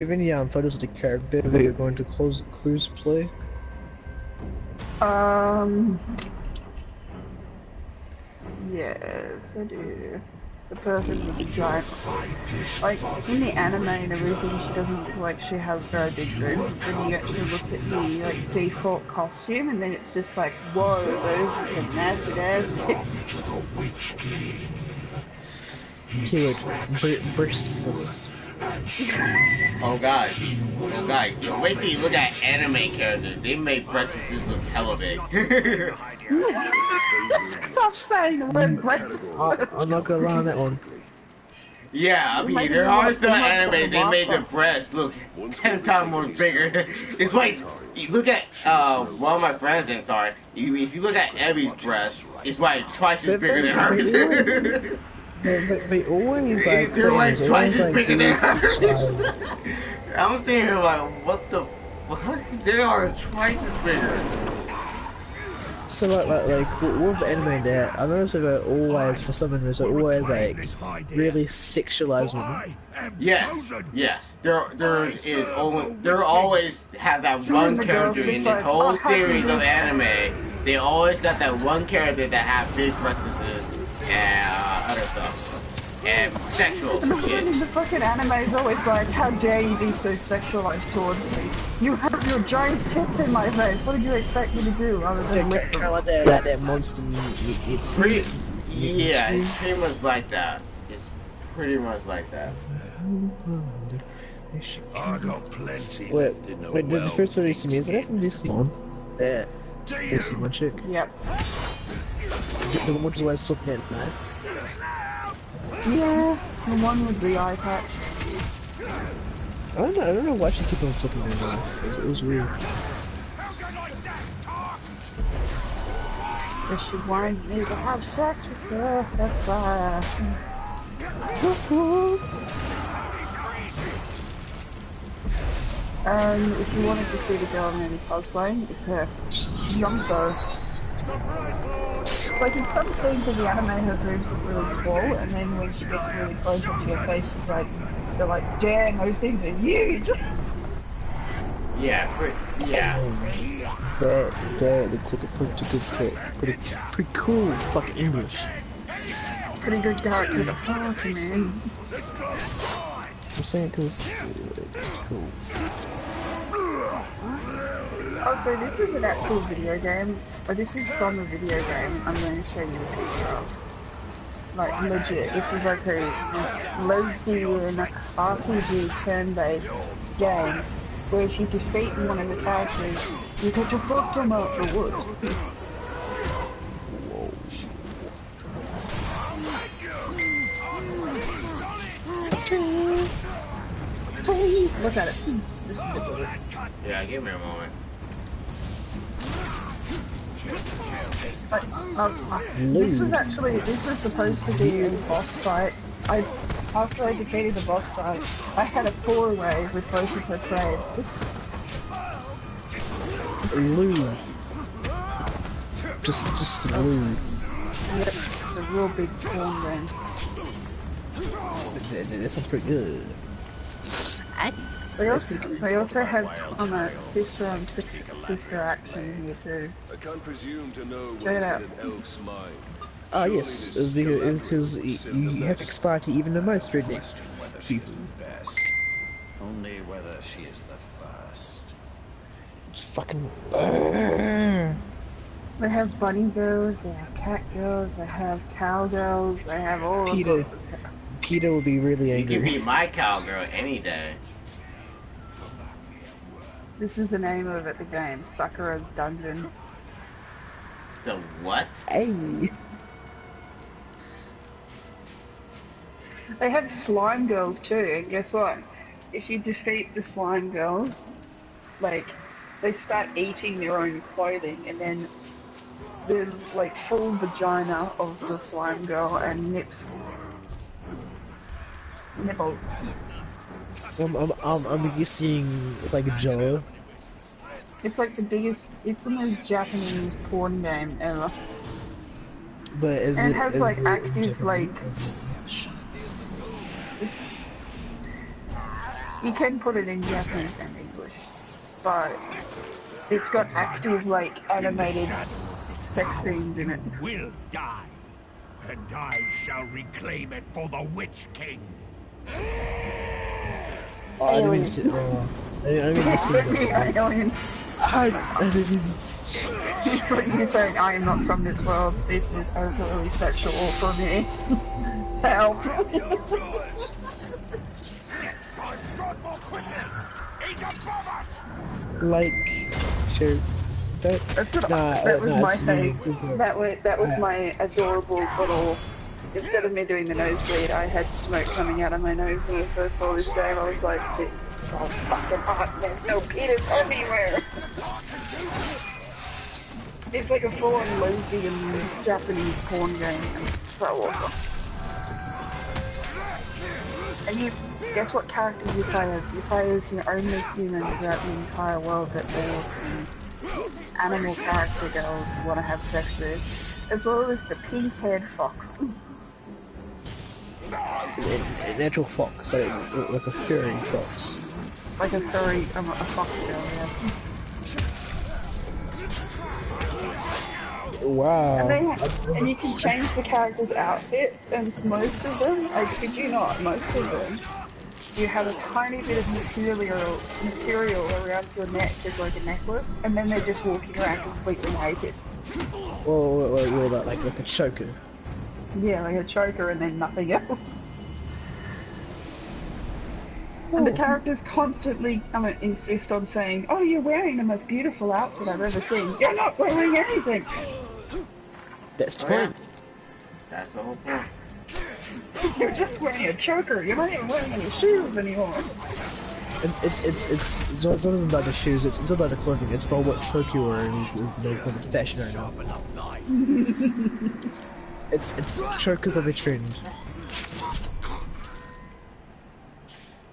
Have any photos of the character that you're going to cruise play? Um, yes, I do. The person with the giant, like, in the anime and everything, she doesn't look like she has very big boobs, but then you actually look at the, like, default costume, and then it's just like, whoa, those are some massive ass tits. Keyword, breasts. Oh god. Oh god. Yo, wait till you look at anime characters. They make breasts look hella big. Stop saying the word breast. I'm not gonna lie on that one. Yeah, I mean, there are some anime, they made the breast look 10 times more bigger. It's like, you look at, one of my friends in sorry, if you look at Abby's breast, it's like twice as bigger than hers. They always like they're like twice as bigger than hers. I'm sitting here like, what the fuck? They are twice as bigger. So like with anime that I noticed that always for some reason they're always like really sexualized women. Yes. There always have that one character in this whole series of anime. They always got that one character that have big breasts and other stuff. And sexual shit. The fucking anime is always like, how dare you be so sexualized towards me? You have your giant tits in my face. What did you expect me to do other than lick them? Like that monster. It's pretty much like that. It's pretty much like that. I got plenty. Wait, did the first one you see me? Is that from DC One? Yeah. DC One chick. Yep. The one who always flipping at night. Yeah, the one with the eye patch. I don't know why she kept on flipping her off. It was weird. If she wanted me to have sex with her, that's fine. If you wanted to see the girl I'm really cosplaying, it's her. Yonko. Like in some scenes of the anime, her boobs look really small, and then when she gets really close up to your face, she's like, they're like, damn, those things are huge. Yeah. That looks like a pretty cool fucking English. Pretty good character to party, man. I'm saying because it's cool. Oh, so this is an actual video game, or this is from a video game I'm going to show you a picture of. Like, legit, this is like a lesbian RPG turn-based game, where if you defeat one of the characters, you get to fuck them out the woods. Look at it. Yeah, give me a moment. This was supposed to be a boss fight. After I defeated the boss fight, I had a four-way with both of her slaves. Lewd. Just lewd. Yep, a real big porn then. That sounds pretty good. They also have sister and sister action here too. I can't presume to know Check it out. elf's mind. Yes, because you have to expire to even the most redneck people. Only whether she is the first. It's fucking. They have bunny girls, they have cat girls, they have cow girls, they have all sorts of. Peter will be really angry. You can be my cowgirl any day. This is the name of it, the game, Sakura's Dungeon. The what? Hey! They have slime girls too, and guess what? If you defeat the slime girls, like, they start eating their own clothing, and then there's like full vagina of the slime girl and nipples. I'm guessing it's like a Joe. It's like the most Japanese porn game ever. But it has like active like You can put it in Japanese and English, but it's got active, like, animated sex scenes in it. Will die, and I shall reclaim it for the Witch King. Oh, I didn't mean to say, I didn't mean to say that. Alien. I didn't mean to But you're saying I am not from this world. This is overly sexual for me. Help. like, sure. That's what Nah, that was nah, my it's face. me. That was my adorable little. Instead of me doing the nosebleed, I had smoke coming out of my nose when I first saw this game. I was like, this is so fucking hot. There's no penis anywhere. It's like a full-on lesbian Japanese porn game, and it's so awesome. And you guess what character you play as? You play as the only human throughout the entire world that all the animal character girls want to have sex with, as well as the pink-haired fox. An actual fox, like a furry fox. Like a furry, a fox girl, yeah. Wow. And you can change the character's outfits, and most of them, I kid you not, most of them, you have a tiny bit of material around your neck as like a necklace, and then they're just walking around completely naked. Well, that like a choker. Yeah, like a choker and then nothing else. And the characters constantly insist on saying, oh, you're wearing the most beautiful outfit I've ever seen. You're not wearing anything! That's the point. That's the whole point. You're just wearing a choker. You're not even wearing any shoes anymore. It's not even about the shoes, it's not about the clothing, it's about what trope you're wearing is the main point of fashion right now. It's chokers of a trend.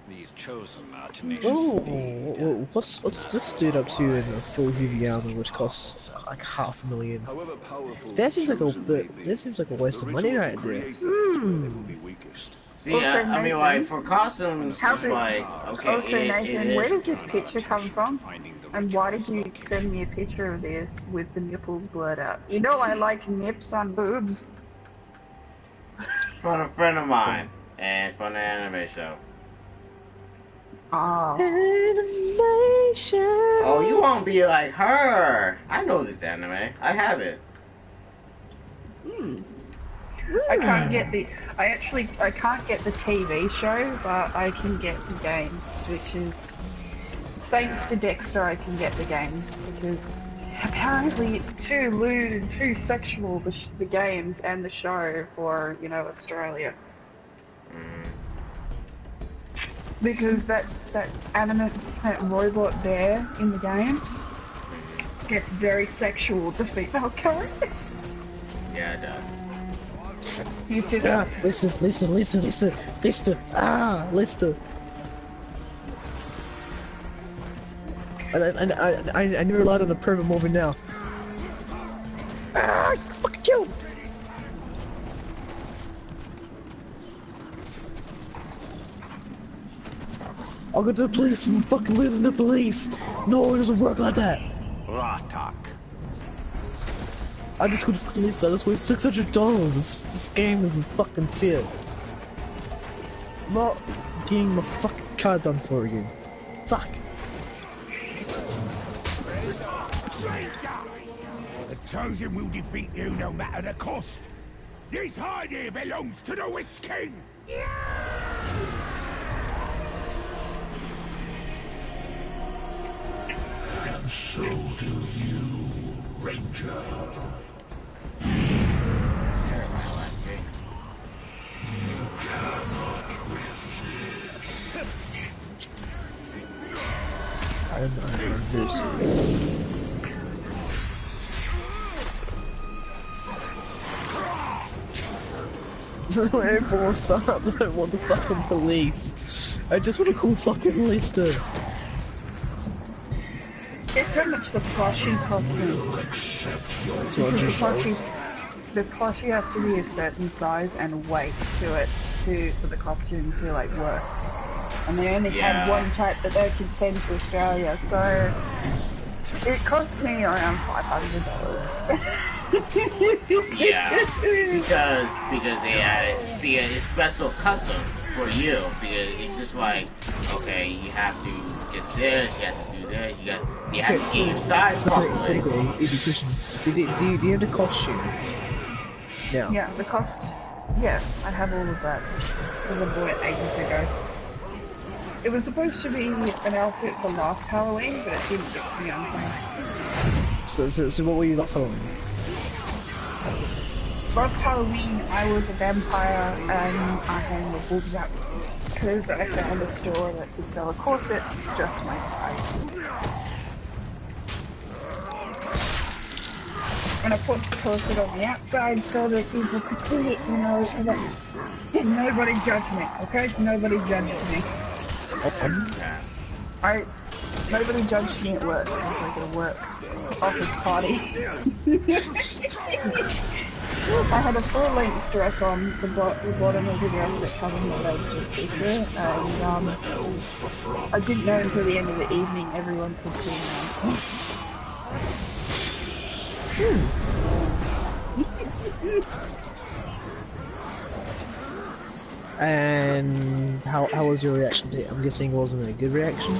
These chosen are tenacious. Oh, what's this dude up to in a full heavy armor which costs like $500,000? However powerful That seems like a the waste of money right there. See, I mean, like, for costumes, it's like, okay, Also, Nathan, where does this Our picture come attention from? finding the And witch why did you send me a picture of this with the nipples blurred out? You know I like nips on boobs. from a friend of mine, and it's from the anime show. Ah. Animation. Oh, you won't be like her. I know this anime. I have it. I can't get I can't get the TV show, but I can get the games, which is thanks to Dexter. I can get the games because apparently it's too lewd and too sexual, the games and the show for Australia. Because that animate robot bear in the games gets very sexual with the female characters. Yeah, it does. You too. Ah, listen. Ah, listen. I never relied on the pervert more than now. Ah, fucking killed. I'll go to the police. I'm fucking losing the police. No, it doesn't work like that. Ratak. I just go to fucking police. I just wasted $600. This game isn't fucking fair. I'm not getting my fucking car done for again. Fuck. The Chosen will defeat you no matter the cost. This hide here belongs to the Witch King. And so do you, Ranger. You cannot resist. I'm resist. Everyone starts. I don't want the fucking police. I just want to call fucking Lister. It's so much the plushie costume. The plushie has to be a certain size and weight to it for the costume to like work. and they only had one type that they could send to Australia, so it cost me around $500. Yeah, because they had it, because it's special custom for you, because it's just like, okay, you have to get this, you have to do this, you have to get your size properly. Do you have the costume? Yeah. Yeah, the cost. Yeah, I have all of that. Because I bought it ages ago. It was supposed to be an outfit for last Halloween, but it didn't get to me on time. So what were you last Halloween? Last Halloween, I was a vampire and I hung the boobs out because I found a store that could sell a corset just my size. And I put the corset on the outside so that people could see it, you know, and that nobody judged me, okay? Nobody judged me. Nobody judged me at work. I was like at a work office party. I had a full-length dress on, the bottom of the dress that covered my legs was see-through, and I didn't know until the end of the evening everyone could see me. And how was your reaction to it? I'm guessing it wasn't a good reaction?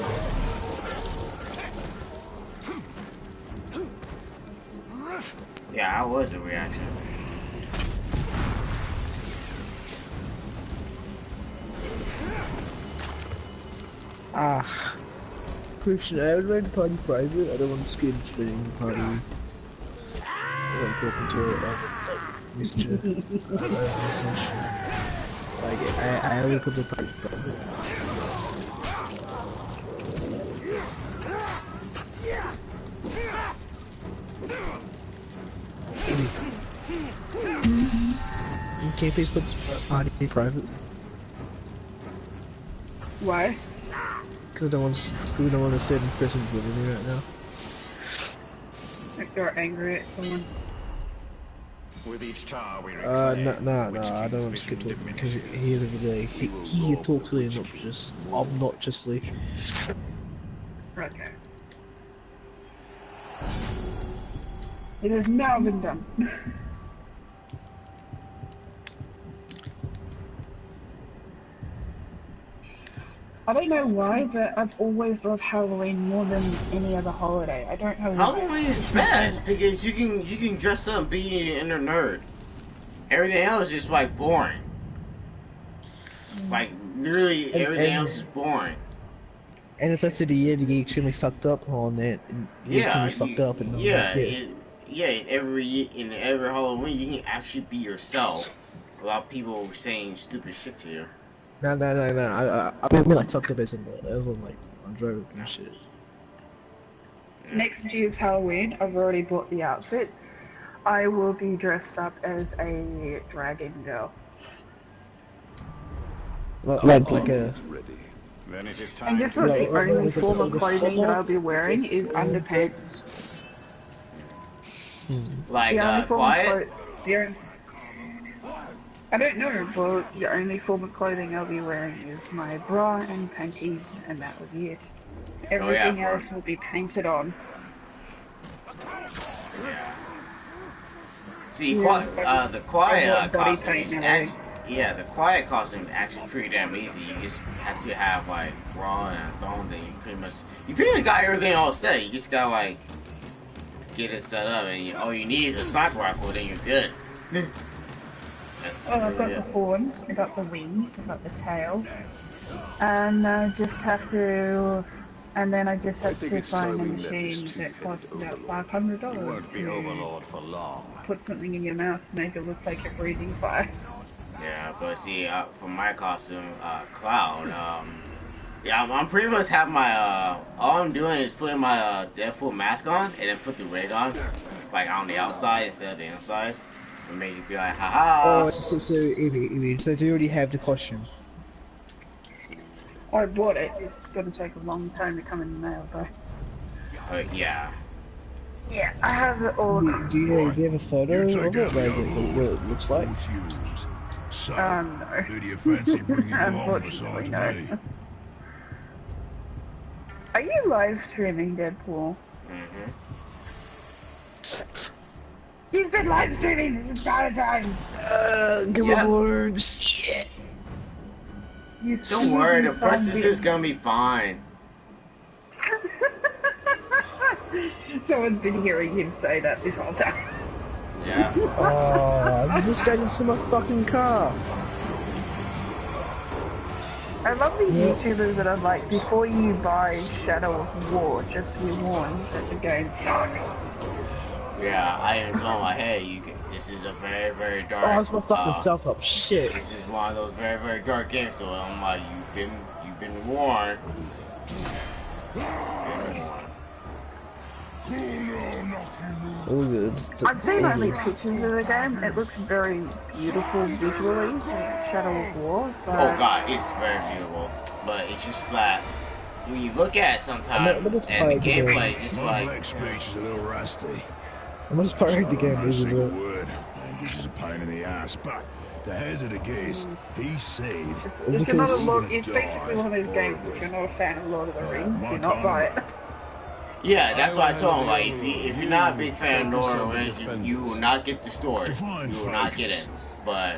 Yeah, how was the reaction? Christian, I would like to party private. I don't want to skid spinning the party. I don't talking to it like Mr. Message. Like I only put the party private. Can you please put the party private? Why? Because I don't want to sit in prison with me right now. Like they're angry at someone. With each tower we No, I don't want to skip it because he talks really obnoxiously. Okay. It has now been done. I don't know why, but I've always loved Halloween more than any other holiday. I don't know why. Halloween is best because you can dress up and be an inner nerd. Everything else is just like boring. Like literally everything else is boring. And it's actually the year to get extremely fucked up on it. And Yeah, fucked up and in every Halloween you can actually be yourself without people saying stupid shit to you. No. I mean like fucked up as in like on drug and shit. Next year's Halloween, I've already bought the outfit. I will be dressed up as a dragon girl. Like a... Then it is And time guess what? The only form of clothing that I'll be wearing is underpants. Like, The only form quiet? of I don't know, but the only form of clothing I'll be wearing is my bra and panties, and that will be it. Everything else will be painted on. Yeah. See, the quiet costume is actually, the quiet costume is actually pretty damn easy. You just have to have like bra and thongs, and you pretty much got everything all set. You just gotta like get it set up, and all you need is a sniper rifle, then you're good. Well, I've got the horns, I've got the wings, I've got the tail, and I just have to find a machine that costs about $500 be overlord for long. put something in your mouth to make it look like a breathing fire. Yeah, but see, for my costume, Cloud, I'm pretty much have my, all I'm doing is putting my Deadpool mask on, and then put the wig on, like on the outside instead of the inside. And make it be like, haha. Oh, so do you already have the costume? I bought it. It's gonna take a long time to come in the mail, though. Yeah. Yeah, I have it all. Do you have a photo of it, like what it looks like? So, No. who do you fancy bringing along Unfortunately, besides no. me? Are you live streaming Deadpool? Mm-hmm. He's been live streaming this entire time! Give Yeah. me words. Yeah. You Don't worry, the stupid princess is zombie. gonna be fine. Someone's been hearing him say that this whole time. Yeah. Oh, this guy needs in my fucking car. I love these Yeah. YouTubers that are like, before you buy Shadow of War, just be warned that the game sucks. Yeah, I even told him, hey, this is a very, very dark. Oh, that's my fucking self up. Shit. This is one of those very, very dark games. So I'm like, you've been warned. Oh, it's I've seen only pictures of the game. It looks very beautiful visually, Shadow of War. But Oh god, it's very beautiful, but it's just that when you look at it sometimes, But it's and the hard to do. gameplay is just My like, black speech is a little rusty. the most part of the game Not a is single it. word. English is a pain in the ass, but to hazard a guess, he said. if you're not a Because- Lord, it's basically one of those games. If you're not a fan of Lord of the Rings, do not buy it. yeah, that's what I told him. Like, if you're not a big fan of Lord of the Rings, you will not get the story. You will not get it. But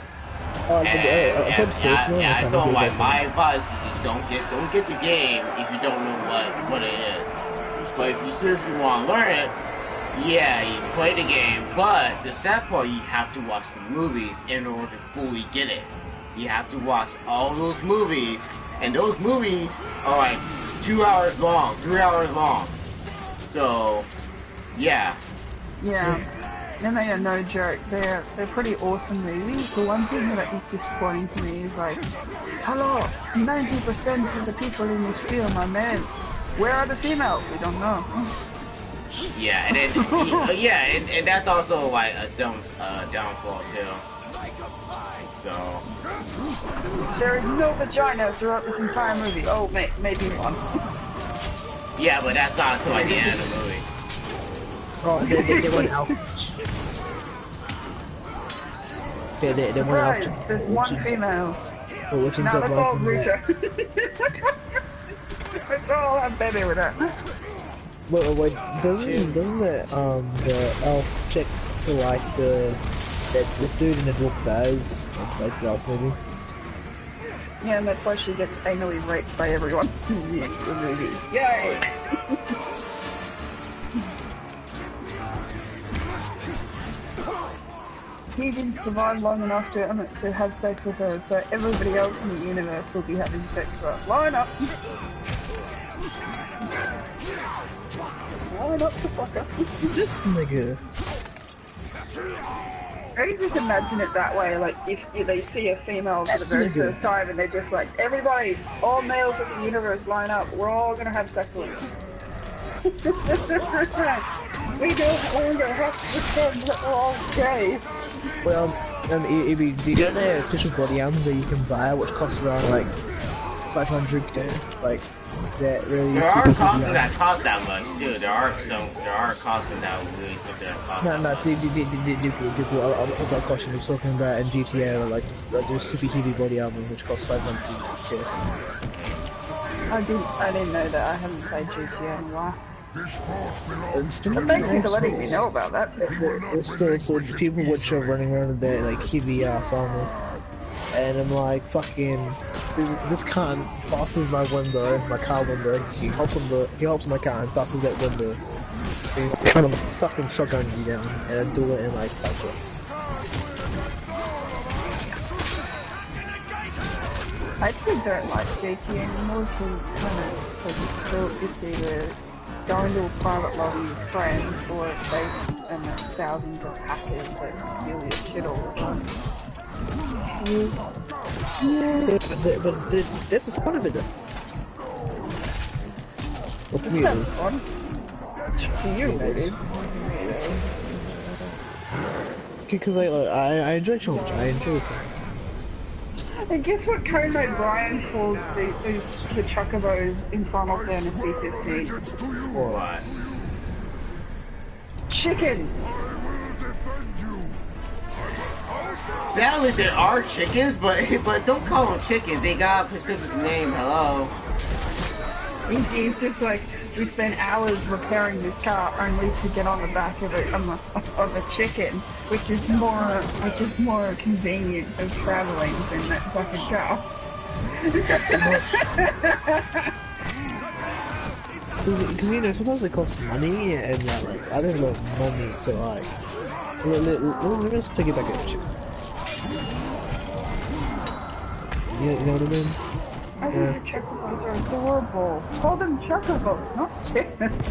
I and put the first one. I kinda told him did like that. my advice is just don't get the game if you don't know what it is. But if you seriously want to learn it, yeah, you can play the game. But the sad part, you have to watch the movies in order to fully get it. You have to watch all those movies, and those movies are like 2 hours long, 3 hours long. So, yeah. Yeah. And they are no joke. They're pretty awesome movies. The one thing that is disappointing to me is like, hello, 90% of the people in this film are men. Where are the females? We don't know. Yeah, and then yeah, and that's also like a downfall too. So There is no vagina throughout this entire movie. Oh, maybe one. yeah, but that's not until like the end of the movie. Oh, they went out. They went Surprise, out. there's one female. Which ends Now up let's all like. Rucha. Let's all have baby with her. Wait, doesn't the elf chick like the dude in the dwarf dies like the last movie? Yeah, and that's why she gets anally raped by everyone in the end of the movie. Yay! He didn't survive long enough to have sex with her, so everybody else in the universe will be having sex with her. Line up! Line up the fucker. This nigga. I can just imagine it that way, like if they see a female for the very first time and they're just like, everybody, all males of the universe line up, we're all gonna have sex with her. we don't longer have to pretend that we're all gay. Well, do you know the special body armor that you can buy, which costs around like 500k? Like, that really. There are costumes that cost that much too. There are costumes that really sit there and cost. No, that much. I've got a question. I'm talking about in GTA, like there's super heavy body armor which costs 500k. I didn't know that. I haven't played GTA in a while. This force belongs But thank you for letting me know about that. So people which are running around with that like heavy ass armor, and I'm like, fucking, this cunt passes my window, my car window. He hops my car and passes that window. He's trying to fucking shotgun me down, and I do it in like 5 shots. I actually don't like GTA anymore because it's kind of it's either going to a private lobby with friends or it's based on thousands of hackers that steal your shit all the time. But that's the fun of it though. Well, for me it That's is. fun. For you, maybe. Because I enjoy challenge, I enjoy it. And guess what Conan O'Brien calls the Chocobos in Final Fantasy 15? What? Chickens! Sadly, there are chickens, but don't call them chickens. They got a specific name. Hello. He's just like, we spent hours repairing this car only to get on the back of a chicken, which is more convenient for traveling than that fucking car. Because you know, sometimes it costs money, and like I don't have a lot of money, so like, let me just take it back at you. You know what I mean? I think the chocobos are adorable. Call them chocobos, not chickens.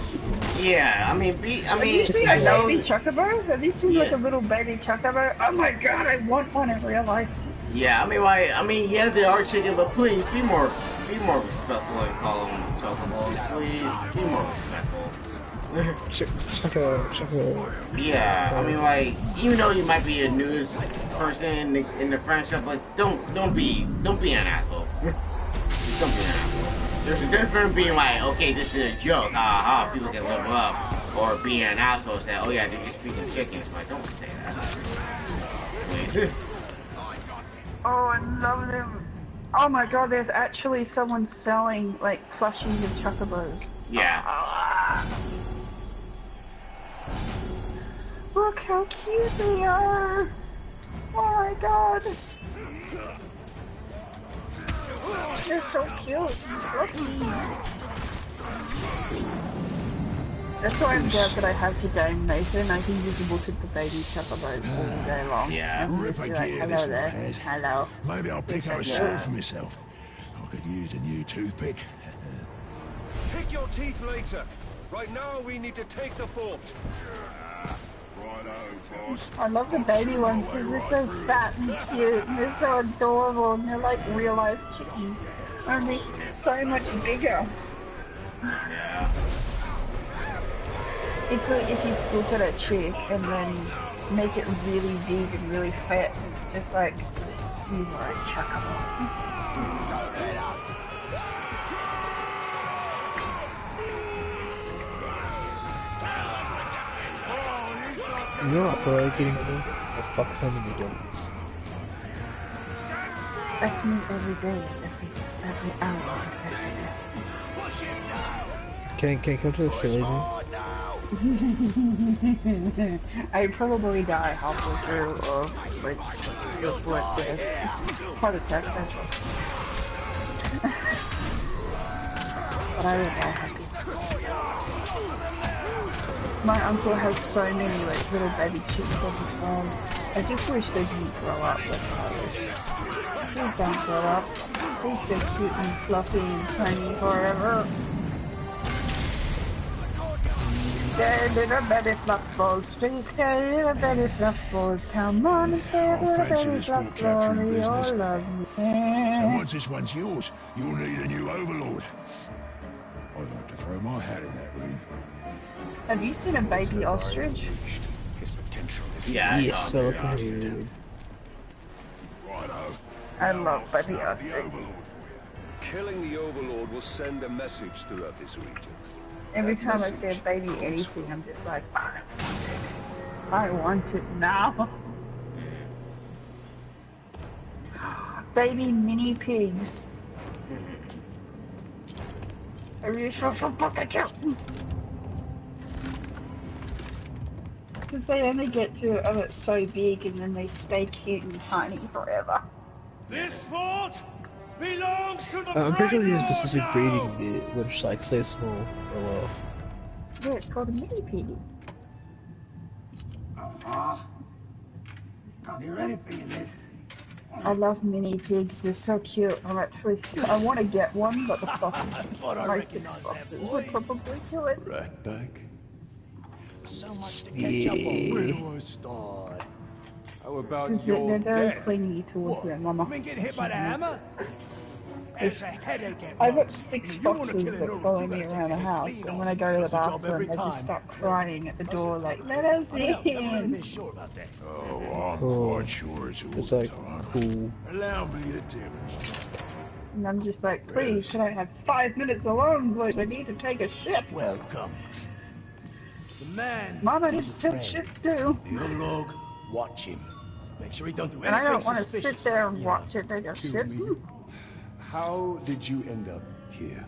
Yeah, I mean, Have you seen a baby chocobo? Have you seen like a little baby chocobo? Oh my god, I want one in real life. Yeah, yeah, they are chicken, but please be more respectful and call them chocobos. Please be more respectful. Choco. Yeah, I mean, like, even though you might be a news person in the friendship, but don't be an asshole. Don't be an asshole. There's a difference being like, okay, this is a joke, haha, people can level up, or being an asshole and say, oh yeah, they're just speaking chickens. Like, don't say that. Please. Oh, I love them. Oh my god, there's actually someone selling like plushies of chocobos. Yeah. Look how cute they are! Oh my god! They're so cute. That's why I'm glad that I have the game, Nathan. I can just look at the baby chocobos all day long. Yeah. Rip a Like, gear hello this there. one has. Hello. Maybe I'll pick up a sword for myself. I could use a new toothpick. Pick your teeth later. Right now, we need to take the fort. Righto, boss. I love the baby ones because they're so fat and cute and they're so adorable and they're like real life chickens. Only so much bigger. Yeah. It's like if you look at a chick and then make it really big and really fat, it's just like, you are a chocobo. You know what, for getting me? A fuck ton of donuts. That's me every day, every hour, every day. Can I come to Australia? I probably die halfway through of like the work with heart attack central. But I will die happy. My uncle has so many like little baby chicks on his farm. I just wish they didn't grow up. That's what I wish. Please don't grow up. Please stay cute and fluffy and tiny forever. Stay little baby fluff balls, please stay little baby fluff balls. Come on and stay little baby fluff balls. We all love you. And once this one's yours, you'll need a new overlord. I'd like to throw my hat in that ring. Have you seen a baby ostrich? His potential is Yeah. Yes, so weird. Righto. I love baby Snap the ostriches. overlord. killing the Overlord will send a message throughout this region. Every time I see a baby anything, I'm just like, I want it now. Baby mini pigs. Are you sure for fucking cute? Because they only get to so big and then they stay cute and tiny forever. This fort belongs to the I'm pretty sure there's a Pride specific Lord breeding now. bit which like stays small for a while. Yeah, it's called a mini pig. Can't hear anything in this. I love mini pigs, they're so cute. I want to get one, but the fox, my 6 foxes would probably kill it. Right back. So much to catch Yeah. up on. Where do I start? How about Because your they're very death? clingy towards their mama. Been getting hit by the hammer? It's a headache at I've got most. 6 You wanna foxes kill an that Uru, follow you me better around the take it house, clean and off. when I go to the Does the job bathroom, every they just time. start crying at the door like, let us I'm really in. been sure about that. Oh, I'm Oh, quite sure it's all It's the like time. cool. Allow me to demonstrate. And I'm just like, please, can I have 5 minutes alone, please? I need to take a shit. Welcome. The man. Mama He's just a took friend. shits too. The Overlord, watch him. Make sure he don't do And I anything don't want to suspicious. sit there and You watch know, it take a kill shit. me. How did you end up here?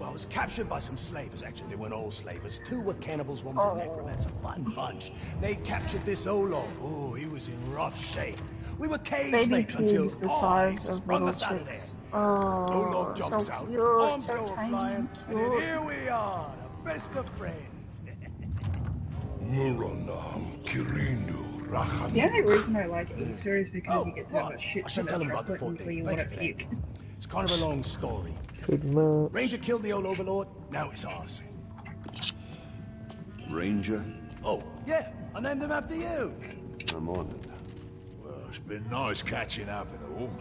Well, I was captured by some slavers. Actually, they weren't all slavers. 2 were cannibals, 1 was a necromancer. Fun bunch. They captured this Olog. Oh, he was in rough shape. We were cage Baby mates until pigs the size of sprung little us out of there. chicks. Olog Oh, jumps so out, cute, arms so go tiny flying, and and then cute. here we are, the best of friends. Muranam Kirindu Rahan. The only reason I like Easter is because Oh, you get to have a right. shit I should ton tell of him about the chocolate fort until thing. you Thank want to you for that. puke. It's kind of a long story. Pretty much. Ranger killed the old overlord, now it's ours. Ranger? Oh, yeah, I named him after you. I'm honored. Well, it's been nice catching up and all.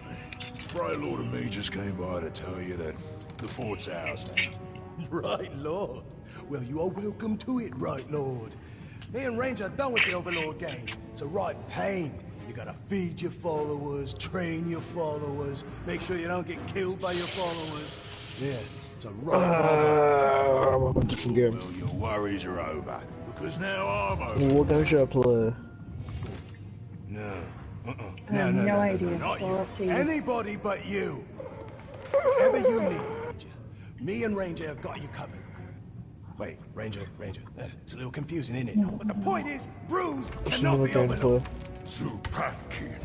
Bright Lord and me just came by to tell you that the fort's ours now. Right, Lord. Well, you are welcome to it, Right, Lord. Me and Ranger are done with the Overlord game. It's a right pain. You gotta feed your followers, train your followers, make sure you don't get killed by your followers. Yeah, it's a right bother. I'm on a different game. Well, your worries are over, because now I'm over. What game should I play? No. I have no idea. Not It's all you. up to you. Anybody but you. Whatever you need, Ranger. Me and Ranger have got you covered. Wait, Ranger. It's a little confusing, isn't it? But the point is, Bruce What's cannot another be game to play? overlooked. Zupakin.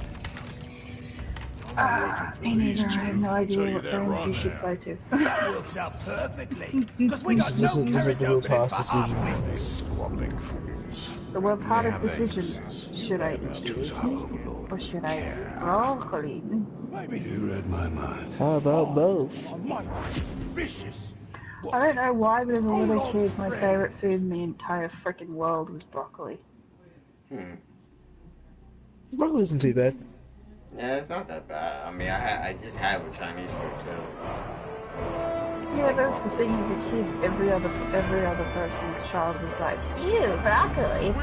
Me neither. I have no idea Tell you what that games right you should now. play to. That works out perfectly. Because we got no This is the character world's openings hardest for decision. half These squabbling fools. The world's hardest they decision. exist. Should I eat chicken or should I eat broccoli? Maybe You read my mind. How about both? I might be vicious. I don't know why, but as a little Olog's kid, my friend. favorite food in the entire freaking world was broccoli. Broccoli isn't too bad. Yeah, it's not that bad. I mean, I just had with Chinese food too. Yeah, that's the thing. As a kid, every other person's child was like, "Ew, broccoli,"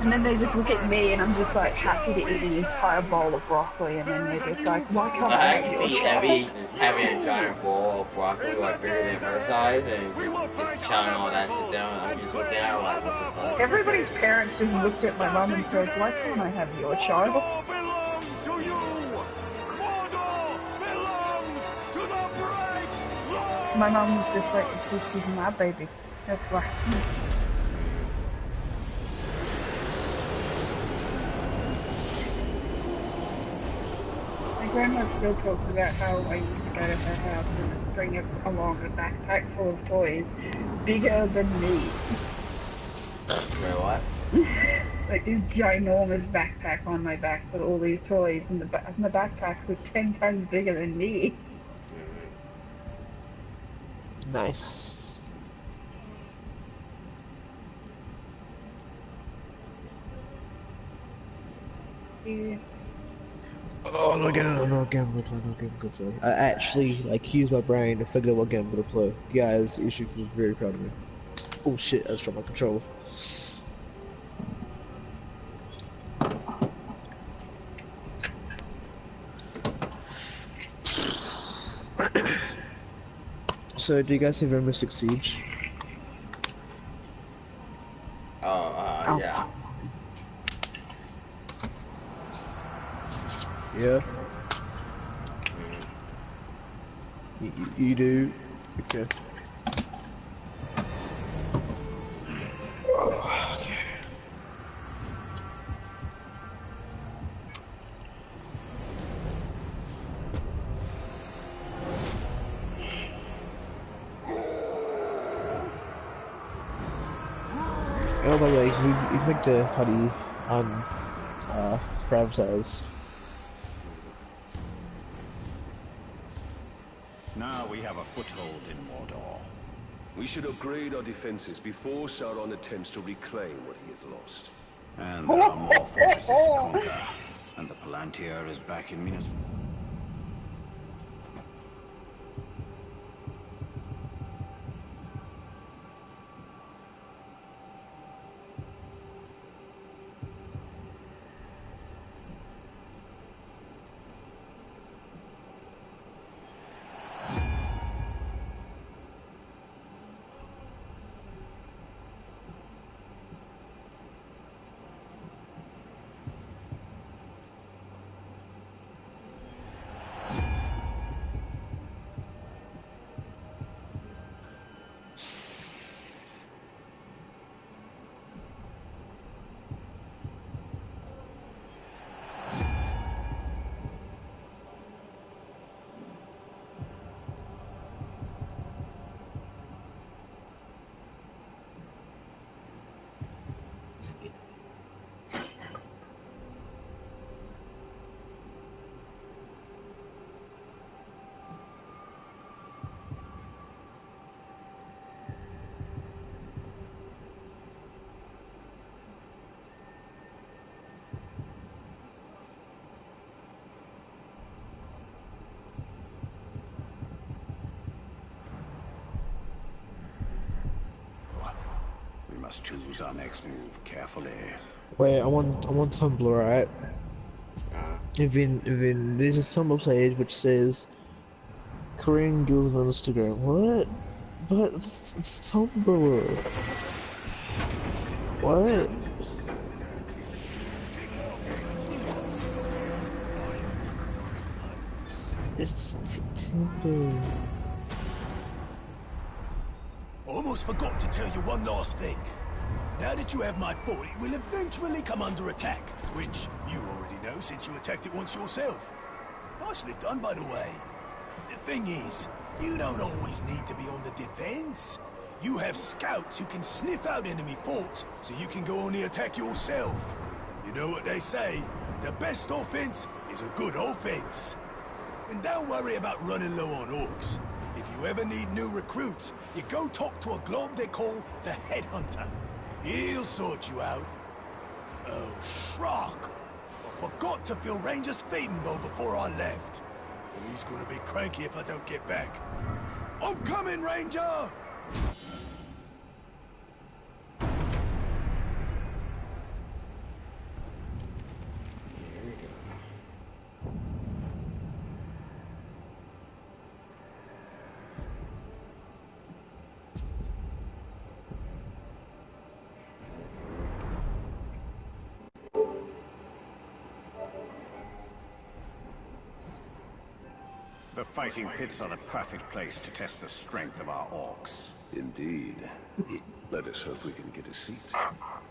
and then they just look at me, and I'm just like happy to eat an entire bowl of broccoli, and then they're just like, "Why can't I I can have your see child?" Abby just having a giant bowl of broccoli like bigger than her size and just chowing all that shit down. I'm just looking at her like, what the fuck? Everybody's parents just looked at my mum and said, "Why can't I have your child?" belongs to you. Mordor belongs to the Bright Lord. My mum was just like, "This is my baby." That's why. My grandma still talks about how I used to go to her house and bring along a backpack full of toys bigger than me. Wait, what? Like this ginormous backpack on my back with all these toys, and the backpack was 10 times bigger than me. Nice. Yeah. Oh, no game to play. I actually used my brain to figure out what game to play. Guys, you should feel very proud of me. Oh shit, I just dropped my controller. So, do you guys have Rainbow Six Siege? Yeah. Yeah. You do? Okay. Oh, okay. Oh, by the way, you make the party on privatized. Now we have a foothold in Mordor. We should upgrade our defenses before Sauron attempts to reclaim what he has lost. And there are more fortresses to conquer. And the Palantir is back in Minas. must choose our next move carefully. Wait, I'm on Tumblr, right? Even there's a Tumblr page which says Korean Guild on Instagram. What? But it's Tumblr. What? It's Tumblr. Almost forgot to tell you one last thing. Now that you have my fort, it will eventually come under attack, which you already know since you attacked it once yourself. Nicely done, by the way. The thing is, you don't always need to be on the defense. You have scouts who can sniff out enemy forts, so you can go on the attack yourself. You know what they say, the best offense is a good offense. And don't worry about running low on orcs. If you ever need new recruits, you go talk to a globe they call the Headhunter. He'll sort you out. Oh, Shrock! I forgot to fill Ranger's feeding bowl before I left. He's gonna be cranky if I don't get back. I'm coming, Ranger! The fighting pits are the perfect place to test the strength of our orcs. Indeed. Let us hope we can get a seat.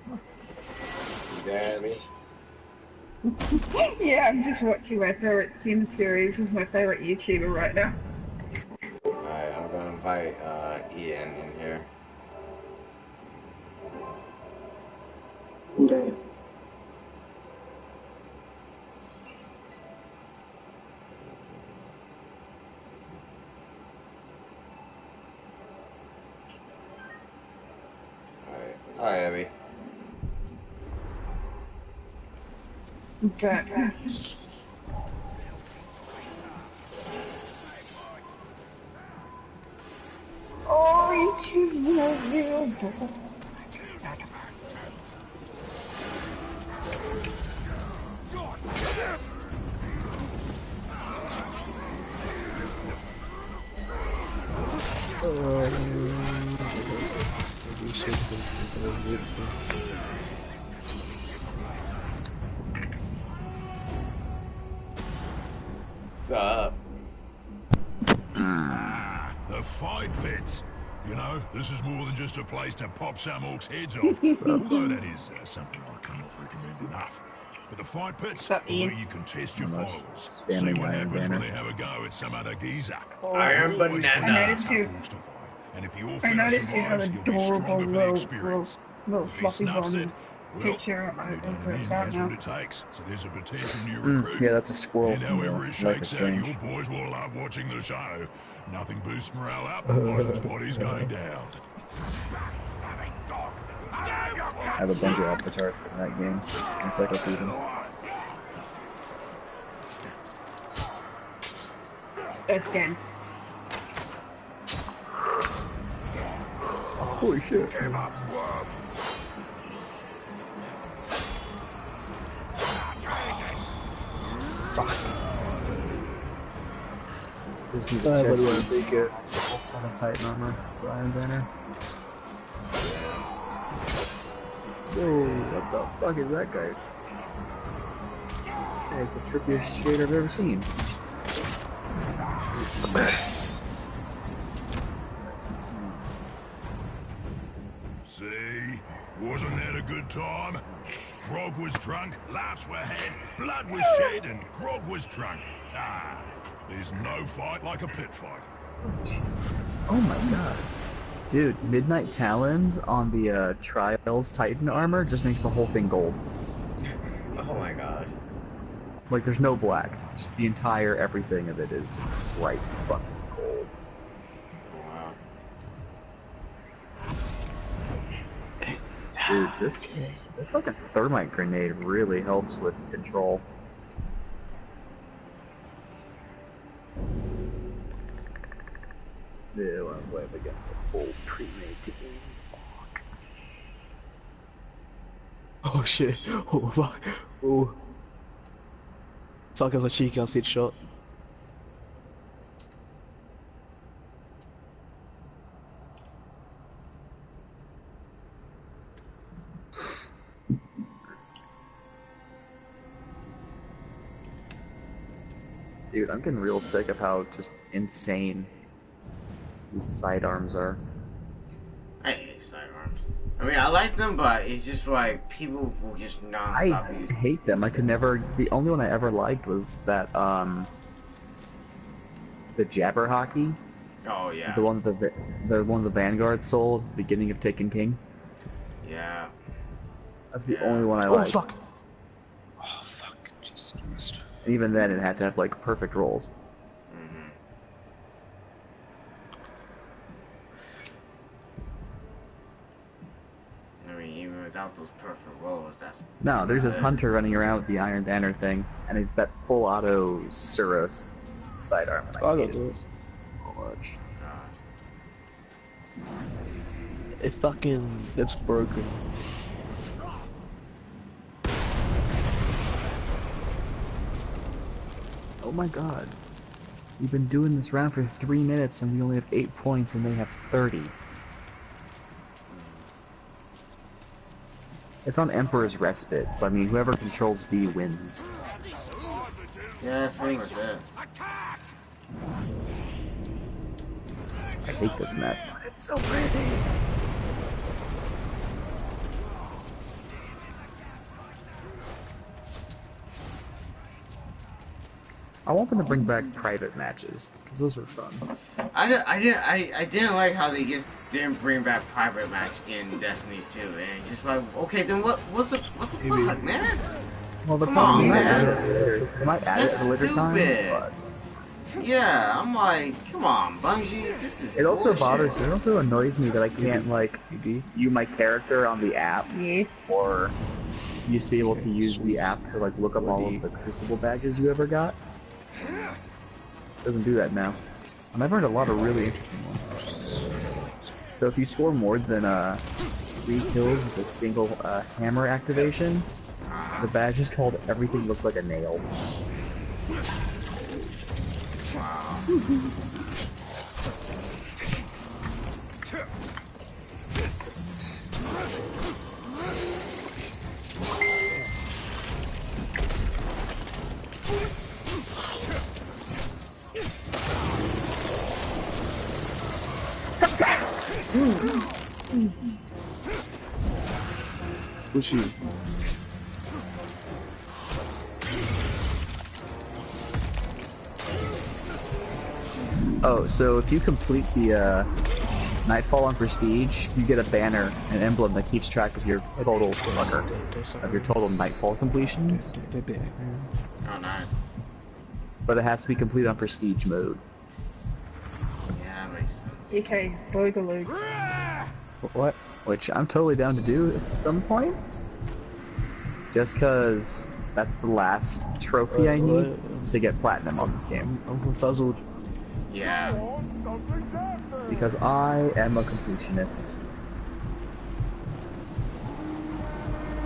You there, Abby? Yeah, I'm just watching my favorite Sims series with my favorite YouTuber right now. Alright, I'm gonna invite Ian in here. Okay. Alright, Abby. Okay. Oh, he's choosing a real dog. What's up? The fight pit. You know, this is more than just a place to pop some orcs' heads off. Although that is something I cannot recommend enough. But the fight pits are where you can test your followers. See what happens when they have a go at some other geezer. Iron Always Banana. put I in noticed tough you. orcs to fight. And if you all I feel noticed you have survives, you'll be adorable stronger for the little experience. little If he fluffy snuffs bum it, well, picture only over down at the end that has now. what it takes. So there's a potential new recruit. Yeah, that's a squirrel And from however it Life is shakes out, your Strange. boys will love watching the show. Nothing boosts morale up like the bodies going down. I have a bunch of avatars from that game. Encyclopedia. That's game. Holy shit. Give up, worm. Just need I to chest wouldn't take it. son of Titan armor for Iron Banner. Whoa, what the fuck is that guy? Hey, it's the trippiest shit I've ever seen. See? Wasn't that a good time? Grog was drunk, laughs were had, blood was shed, and Grog was drunk. Ah, there's no fight like a pit fight. Oh my god. Dude, Midnight Talons on the Trials Titan armor just makes the whole thing gold. Oh my gosh. Like, there's no black. Just the entire everything of it is just bright fucking gold. Wow. Dude, this fucking thermite grenade really helps with control. Yeah, well, I'm going up against a full pre-made team. Fuck. Oh shit. Oh fuck. Oh. Fuck, I was a cheeky acid shot. Dude, I'm getting real sick of how just insane these sidearms are. I hate sidearms. I mean, I like them, but it's just like people will just non-stop use I them. hate them. I could never. The only one I ever liked was that the Jabber Hockey. Oh yeah. The one that the one the Vanguard sold at the beginning of Taken King. Yeah. That's the only one I Oh liked. fuck. Oh fuck. Jesus Christ. And even then, it had to have like perfect rolls. Mm-hmm. I mean, even without those perfect rolls, that's... No, there's this hunter running around with the Iron Banner thing, and it's that full auto Suros sidearm. And I hate don't do it. so much. Gosh. It fucking... It's broken. Oh my god. We've been doing this round for 3 minutes and we only have 8 points and they have 30. It's on Emperor's Respite, so I mean whoever controls B wins. Yeah, that's pretty much it. I hate this map. It's so pretty! I want them to bring back private matches, because those were fun. I didn't like how they just didn't bring back private match in Destiny 2, and it's just like, okay, then what the fuck, man? Well, the Come problem on, man. they might add it That's at a later time, stupid. but Yeah, I'm like, come on, Bungie, this is it also bullshit. bothers me. It also annoys me that I can't like view my character on the app, or used to be able to use the app to like look up all of the Crucible badges you ever got. Doesn't do that now. And I've earned a lot of really interesting ones. So if you score more than 3 kills with a single hammer activation, the badge is called Everything Looks Like a Nail. What's you? Oh, so if you complete the Nightfall on Prestige, you get a banner, an emblem that keeps track of your total Nightfall completions. Oh, nice. But it has to be completed on Prestige mode. Yeah, that makes sense. Okay, Boogaloo. What? Which I'm totally down to do at some point. Just cause that's the last trophy I need to get platinum on this game. I'm confuzzled. Yeah. Because I am a completionist.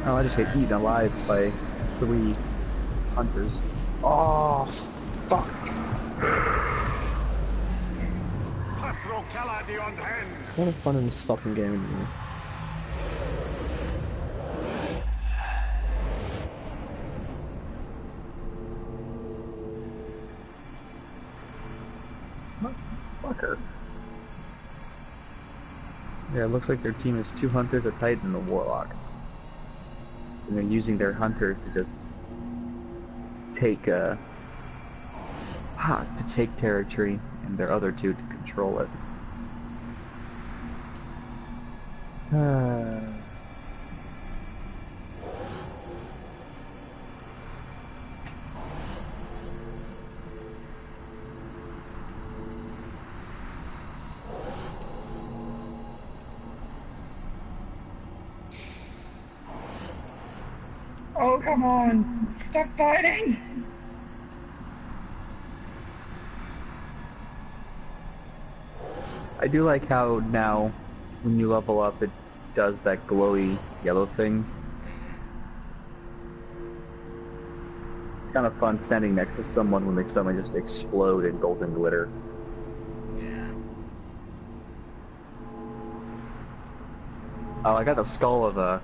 Oh, I just get eaten alive by 3 hunters. Oh, fuck. What a fun in this fucking game anymore. Fucker. Yeah, it looks like their team is 2 hunters, a titan, and a warlock. And they're using their hunters to just take territory, and their other 2 to control it. Oh, come on! Stop fighting! I do like how now, when you level up, it does that glowy yellow thing. kind of fun standing next to someone when they suddenly just explode in golden glitter. Yeah. Oh, I got the skull of Daira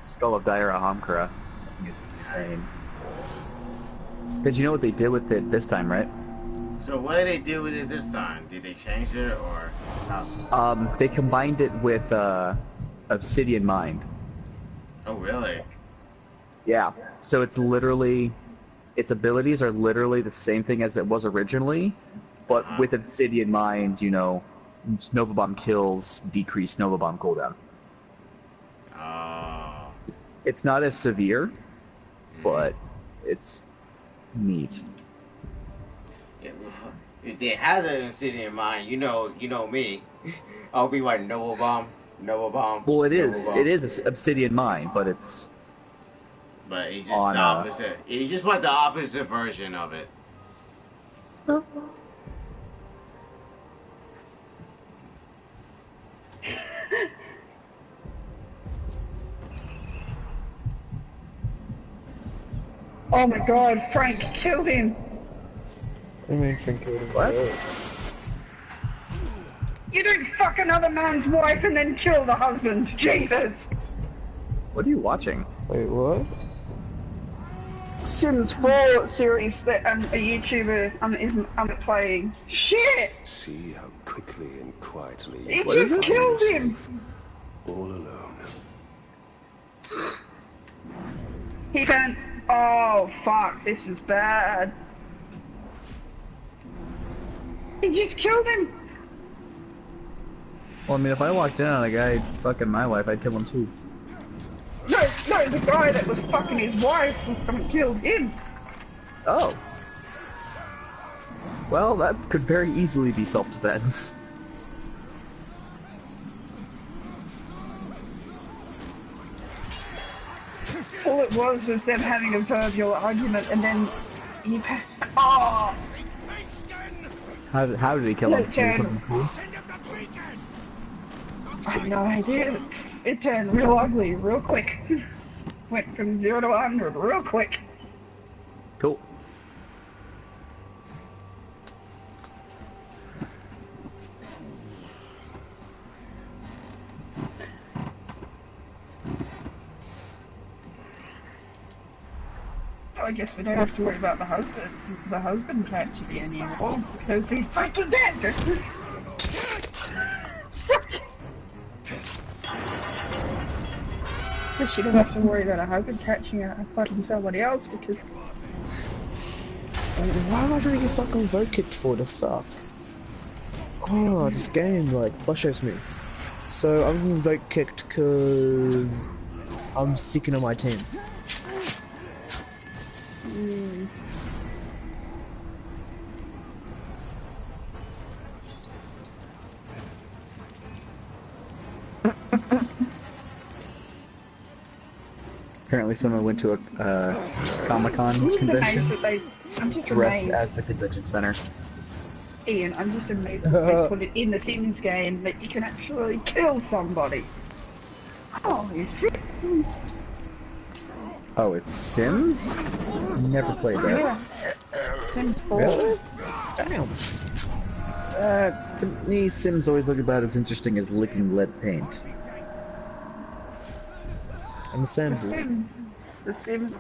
Hamkara. I think it's insane. Because you know what they did with it this time, right? So what did they do with it this time? Did they change it or how? They combined it with Obsidian Mind. Oh really? Yeah. So it's literally, its abilities are literally the same thing as it was originally, but with Obsidian Mind, you know, Nova Bomb kills decrease Nova Bomb cooldown. Oh. It's not as severe, but it's neat. Yeah, if they had the Obsidian Mind, you know me. I'll be like Nova Bomb. Well, it is Obsidian Mind, but it's. But he's just the opposite. He just went the opposite version of it. Oh my god, Frank killed him! What do you mean Frank killed him? What? You don't fuck another man's wife and then kill the husband, Jesus! What are you watching? Wait, what? Sims 4 series that a YouTuber is playing. Shit! See how quickly and quietly It just killed him! all alone. He turned. Oh fuck, this is bad. He just killed him! Well, I mean, if I walked in on a guy fucking my wife, I'd kill him too. No, the guy that was fucking his wife killed him. Oh. Well, that could very easily be self-defense. All it was them having a verbal argument, and then he. Oh! How did he kill him? Did something cool? I have no idea. It turned real ugly real quick. Went from 0 to 100 real quick. Cool. I guess we don't have to worry about the husband. The husband can't be anymore because he's fucking dead. But she doesn't have to worry about her husband catching a fucking somebody else because. Why am I trying to get fucking vote kicked for the fuck? Oh, this game like frustrates me. So I'm getting vote kicked because I'm sticking on my team. Apparently someone went to a Comic-Con convention I'm just dressed amazed. as the convention center. Ian, I'm just amazed that they put it in the Sims game that you can actually kill somebody. Oh, you see? Oh, it's Sims? Never played that. Yeah. Sims 4. Really? Damn. To me, Sims always look about as interesting as licking lead paint. And the Sims. The Sims,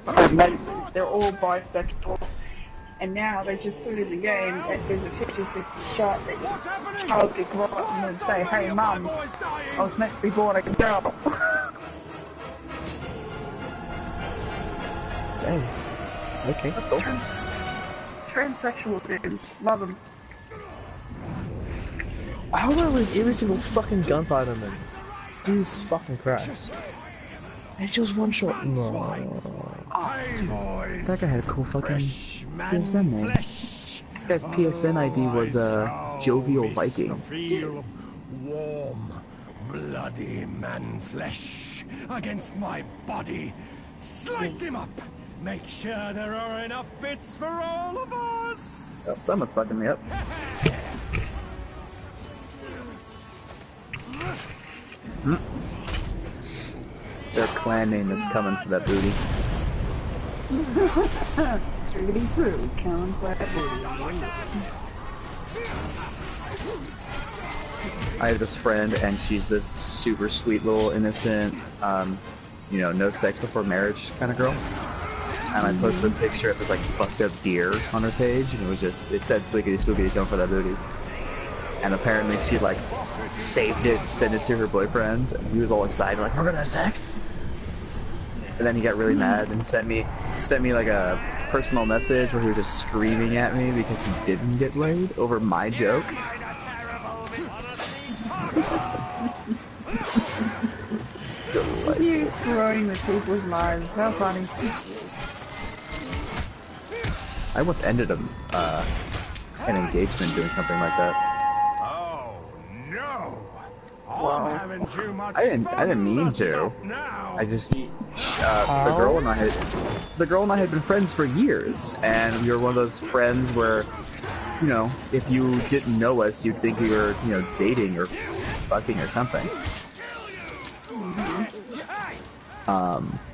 they're all bisexual. And now they just put in the game that there's a 50-50 shot that your child could grow up and then say, hey mum, I was meant to be born a girl. Damn. Okay. Cool. Transsexual dudes, love them. I want to lose every single fucking gunfight on them. Jesus fucking Christ. And it was one shot. No. That guy had a cool fucking PSN name. This guy's PSN ID was Jovial Viking. Feel of warm, bloody man flesh against my body. Slice him up. Make sure there are enough bits for all of us. Oh, someone's fucking me up. Their clan name is coming for that booty. Striggity swoo, count flat booty. I have this friend, and she's this super sweet little innocent, you know, no sex before marriage kind of girl. And I posted a picture of this like fucked up deer on her page, and it said "Swiggity Swiggity, don't for that booty." And apparently she like saved it, sent it to her boyfriend, and he was all excited, like, "We're gonna have sex." And then he got really mad and sent me like a personal message where he was just screaming at me because he didn't get laid over my joke. You screwing with people's lives, how funny. I once ended an engagement doing something like that. Oh no! Wow. I'm having too much I didn't mean to. I just the girl and I had been friends for years, and we were one of those friends where, you know, if you didn't know us, you'd think we were, you know, dating or fucking or something.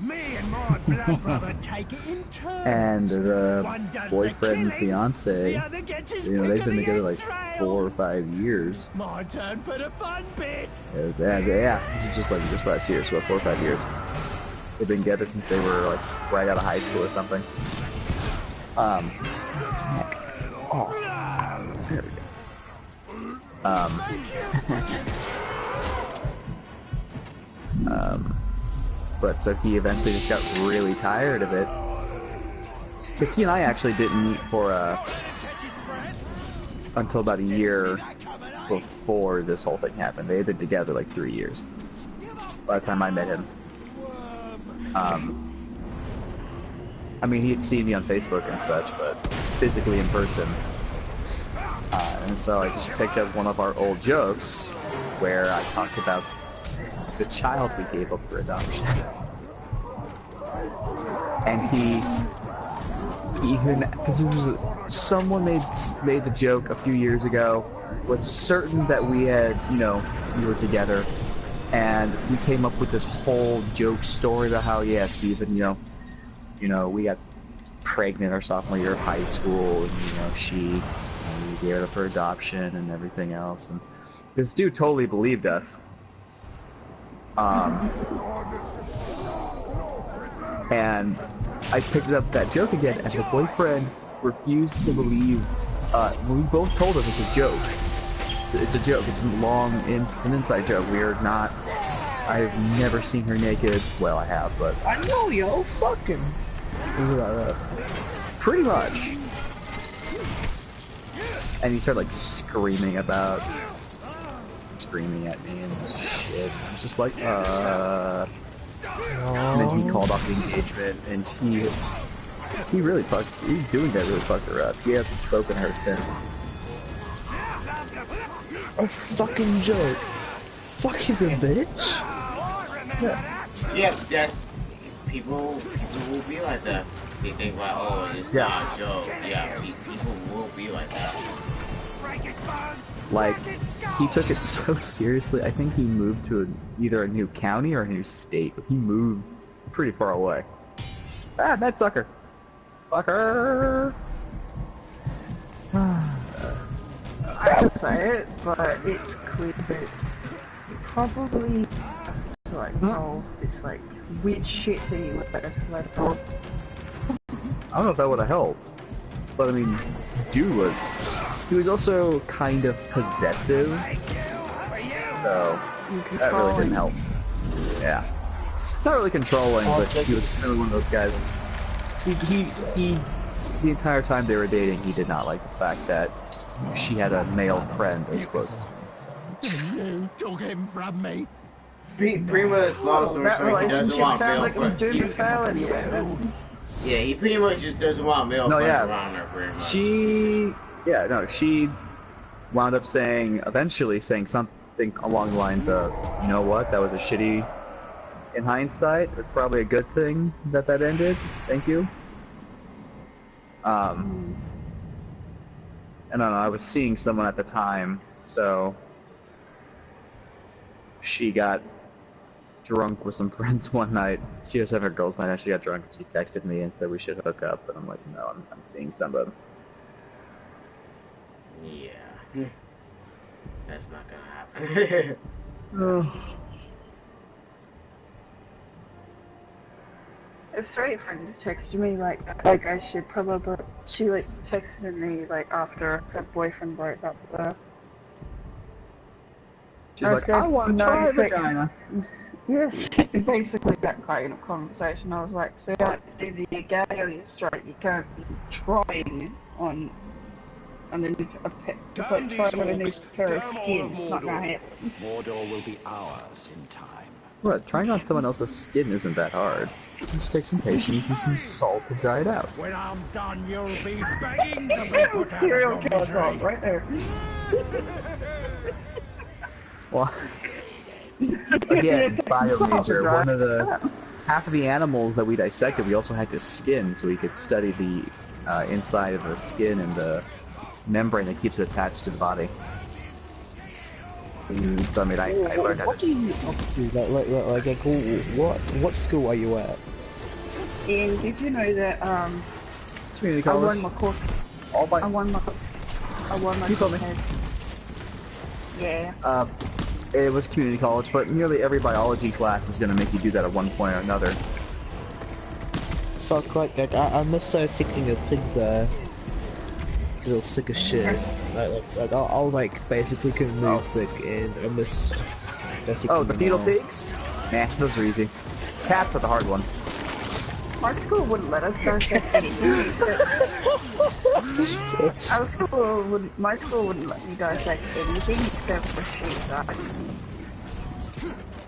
Me and my blood brother take it in turns. And the One does boyfriend and the killing, fiance, the other gets his you know, pick they've of been the together like entrails. 4 or 5 years. My turn for the fun bit. Yeah, this is just last year, so about 4 or 5 years. They've been together since they were like right out of high school or something. Oh, there we go. But so he eventually just got really tired of it. Because he and I actually didn't meet for until about a year before this whole thing happened. They had been together like 3 years by the time I met him. I mean, he had seen me on Facebook and such, but physically in person. And so I just picked up one of our old jokes where I talked about the child we gave up for adoption. And because someone made the joke a few years ago, was certain that we had, you know, we were together, and we came up with this whole joke story about how, yeah, Steven, you know, we got pregnant our sophomore year of high school, and, you know, we gave it up for adoption and everything else, and this dude totally believed us. And I picked up that joke again, and the boyfriend refused to believe. We both told him it's a joke. It's a joke. It's an inside joke. I've never seen her naked. Well, I have, but I know, yo, fucking. Pretty much. And he started like screaming at me and shit. I was just like, And then he called off the engagement, and he's doing that really fucked her up. He hasn't spoken to her since. A fucking joke. Fuck, he's a bitch. Yeah, that's people will be like that. They think like, oh, it's not a joke. Yeah, people will be like that. Like, he took it so seriously. I think he moved to either a new county or a new state. He moved pretty far away. Ah, that sucker. Fucker. I can say it, but it's clear that you probably like solve this like weird shit that you let off. I don't know if that would have helped, but I mean, dude he was also kind of possessive, so that really didn't help. Yeah, not really controlling, but he was kind of one of those guys. He the entire time they were dating, he did not like the fact that she had a male friend as close as me. You took him from me. Pretty much, long story That short, he doesn't relationship want sounds male like it was friends. doomed to fail anyway. Yeah, he pretty much just doesn't want male friends around her, pretty much. She wound up eventually saying something along the lines of, you know what, that was a shitty, in hindsight, it's probably a good thing that ended, thank you. And I don't know, I was seeing someone at the time, so she got drunk with some friends one night. She was having her girls' night and she got drunk and she texted me and said we should hook up, but I'm like, no, I'm seeing somebody. Yeah. That's not gonna happen. A straight friend texted me like I should probably. She like texted me like after her boyfriend broke up with her. She's like, I want to try vagina. Yes, basically that kind of conversation. I was like, so either you're gay or you're straight. You can't be trying on underneath a pet. It's like trying underneath a pair of skin. It's not gonna happen. Mordor will be ours in time. What? Trying on someone else's skin isn't that hard. Just take some patience and some salt to dry it out. When I'm done, you'll be begging to be put out of your misery. Right there. Well, again, bio major. One of the half of the animals that we dissected, we also had to skin so we could study the inside of the skin and the membrane that keeps it attached to the body. So, I mean, I learned how to. What are you up to? What school are you at? And did you know that Community I college. won my course. All by. I won my You told me. course. Yeah. It was community college, but nearly every biology class is going to make you do that at one point or another. Fuck, like I miss dissecting a pig there. Cause I was sick as shit. Like I was like basically couldn't move sick, and I miss dissecting. Oh, the fetal pigs? Nah, those are easy. Cats are the hard one. My school wouldn't let us dissect anything. My school wouldn't let me dissect anything except for street side.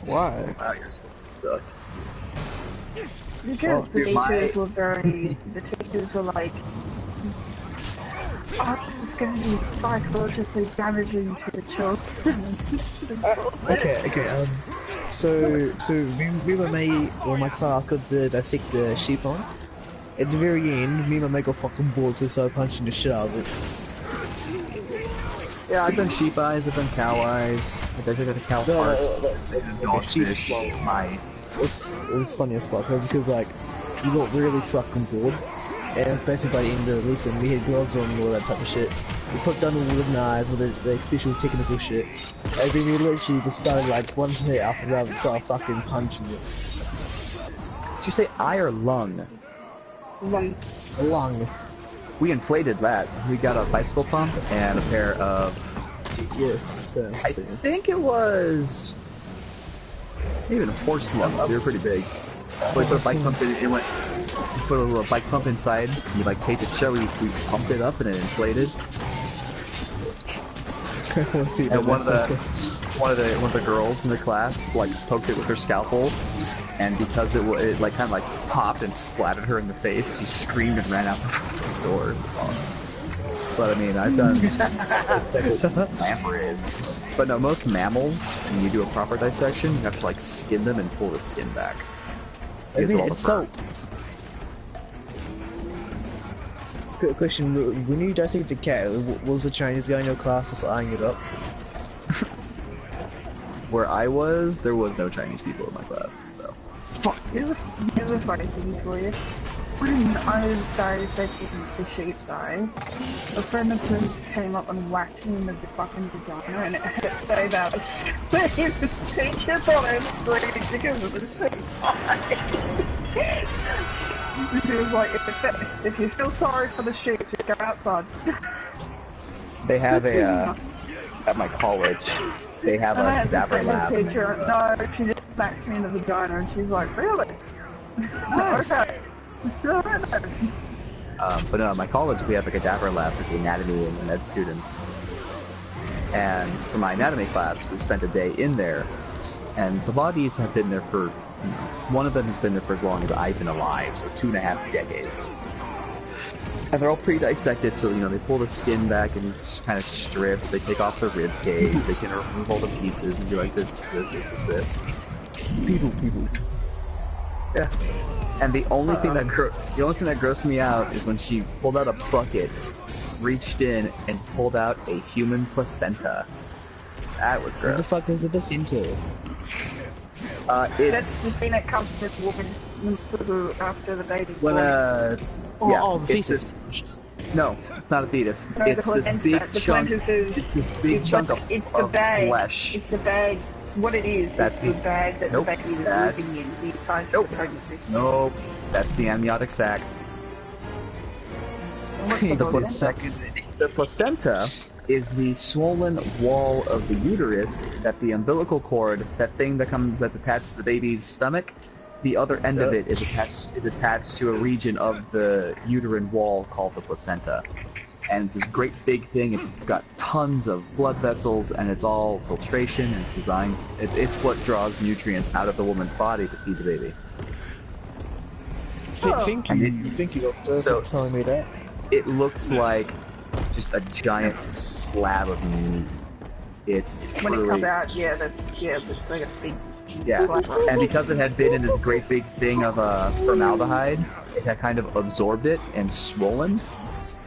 Why? Wow, your school sucks. Because the teachers were the teachers were like, oh, this is going to be psychologically damaging to the children. Okay, so me and my class got to dissect the sheep on. At the very end, me and my mate got fucking bored, so we started punching the shit out of it. Yeah, I've done sheep eyes, I've done cow eyes, I've done cow hearts, dogfish, mice. It was funny as fuck, because like, we got really fucking bored. And basically by the end of the lesson, we had gloves on and all that type of shit. We put down all the wooden eyes with the special technical shit. And then we literally just started like one hit after the other, started fucking punching it. Did you say eye or lung? Lung. We inflated that. We got a bicycle pump and a pair of... Yes, I think it was... even horse lungs. They were pretty big. We put a bike pump in, you put a little bike pump inside, you like taped it shut, we pumped it up and it inflated. And one of the girls in the class like poked it with her scalpel, and because it like kind of like popped and splattered her in the face, she screamed and ran out the door. It was awesome. But I mean, I've done lamprey. But no, most mammals, when you do a proper dissection, you have to like skin them and pull the skin back. I mean, it's so... Quick question, when you dissect the cat, was the Chinese guy in your class just eyeing it up? Where I was, there was no Chinese people in my class, so... Here's a funny thing for you. When I was dissecting the sheep's eye, a friend of his came up and whacked me with the fucking vagina, and it hurt so bad. But his teacher thought I was bleeding because of the sheep's eye. He was like, if you feel sorry for the sheep, just go outside. They have a, at my college, they have a cadaver lab. No, she just smacked me in the vagina, and she's like, really? Nice. Okay. But no, at my college we have a cadaver lab for the anatomy and med students. And for my anatomy class, we spent a day in there, and the bodies have been there for, one of them has been there for as long as I've been alive, so 2.5 decades. And they're all pre-dissected, so they pull the skin back and these kind of strips, they take off the rib cage, they can remove all the pieces and do like this. People. Yeah. And the only thing that grossed me out is when she pulled out a bucket, reached in, and pulled out a human placenta. That was gross. What the fuck is a placenta? That's the It's thing that comes to this woman after the baby's when born. The it's fetus. no, it's not a fetus. No, It's the this placenta. big The chunk. placenta It's this big chunk of bag. flesh. It's the bag. What it is, That's it's the the- bag that nope, the baby was that's- living in the entire nope. pregnancy. Nope, that's the amniotic sac. What's the The placenta? The placenta is the swollen wall of the uterus that the umbilical cord, that thing that's attached to the baby's stomach, the other end of it is attached to a region of the uterine wall called the placenta. And it's this great big thing. It's got tons of blood vessels, and it's all filtration. And it's designed. It's what draws nutrients out of the woman's body to feed the baby. Thank you, doctor, So- for telling me that. It looks like just a giant slab of meat. It's When it truly, comes out, it's like a big. yeah. black- And because it had been in this great big thing of formaldehyde, it had kind of absorbed it and swollen.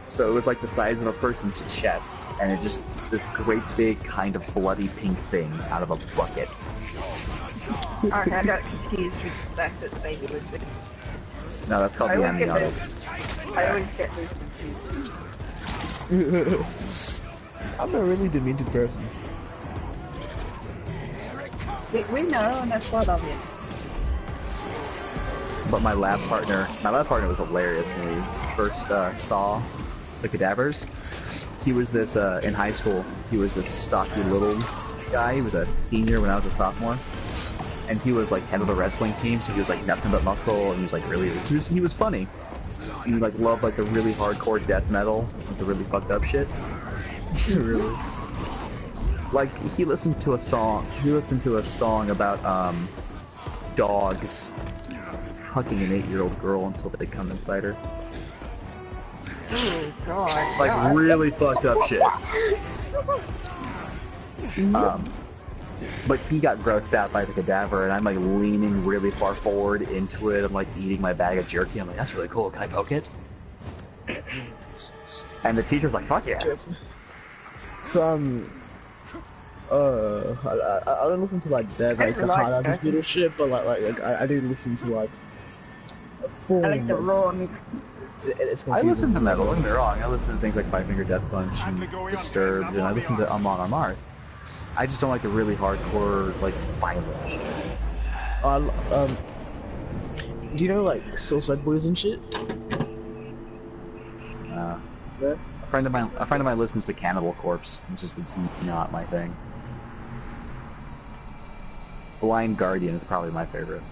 So it was like the size of a person's chest, and it just this great big kind of bloody pink thing out of a bucket. Okay, I got confused with the fact that the baby was sick. No, that's called I the always get amniotic. I always get this confused. I'm a really demented person. We know, and that's what of it. But my lab partner was hilarious when we first saw the cadavers. He was this in high school. He was this stocky little guy. He was a senior when I was a sophomore, and he was like head of the wrestling team. So he was like nothing but muscle, and he was like he was funny. He like loved like the really hardcore death metal, like the really fucked up shit. Really? Like he listened to a song about dogs hugging an 8-year-old girl until they come inside her. Oh God. Like really fucked up shit. But he got grossed out by the cadaver, and I'm like leaning really far forward into it. I'm like eating my bag of jerky. I'm like, that's really cool. Can I poke it? And the teacher's like, fuck yeah. So I don't listen to like that, like the highlights little shit, but I do listen to like full. I like the raw meat. It's I confusing. listen to metal, don't get me wrong. I listen to things like Five Finger Death Punch and Disturbed, and I listen to Amon Amarth. I just don't like the really hardcore, like, violent shit. Do you know like Suicide Boys and shit? A friend of mine listens to Cannibal Corpse, which is just not my thing. Blind Guardian is probably my favorite.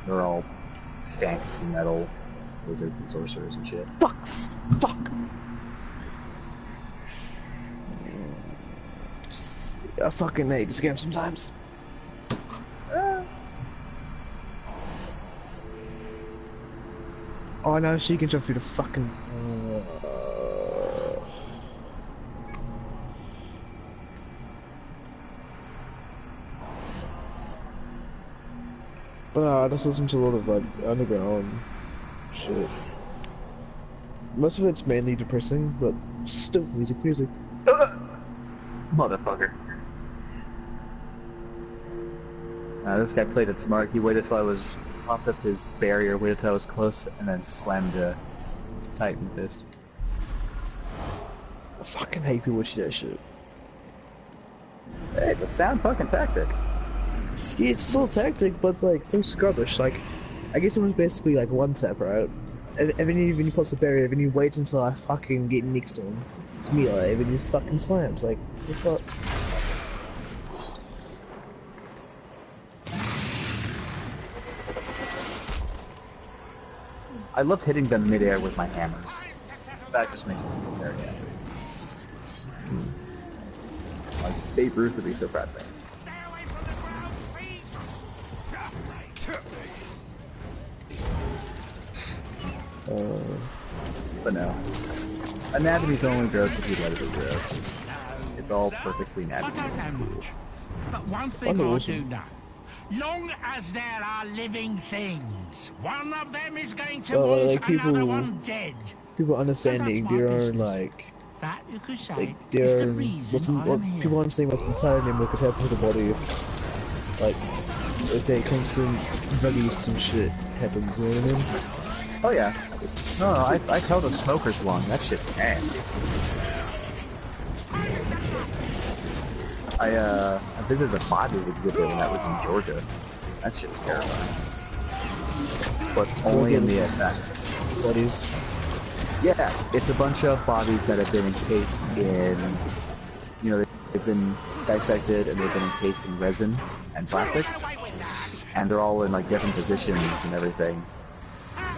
They're all fantasy metal, wizards and sorcerers and shit. Fuck! I fucking hate this game sometimes. Oh no, she can jump through the fucking. But I just listen to a lot of like underground shit. Most of it's mainly depressing, but still music. Motherfucker. This guy played it smart. He waited till I was popped up his barrier, waited till I was close, and then slammed his Titan fist. I fucking hate people with that shit. Hey, it's a sound fucking tactic. Yeah, it's still a tactic, but it's like so scrubbish. Like, I guess it was basically like one step, right? And then you post the barrier, then you wait until I fucking get next to him. To me, like, and he just fucking slams. Like, what the fuck? I love hitting them midair with my hammers. That just makes me feel very happy. Like, Babe Ruth would be so proud of me. But no. Anatomy's only gross if you let it be gross. It's all perfectly natural. I don't know much, but one thing I do know. Long as there are living things, one of them is going to want like people, another one dead. People understanding their own like That you could say Like, is the they're reason what I'm here. people aren't saying what's inside him will compared to the body if, like, if say constant drug use some shit happens, you know what I mean? Oh yeah. No, I held a smoker's lung. That shit's nasty. I visited the bodies exhibit when that was in Georgia. That shit was terrifying. But only in the effects. Bodies. Yeah, it's a bunch of bodies that have been encased in, you know, they've been dissected and they've been encased in resin and plastics, and they're all in like different positions and everything.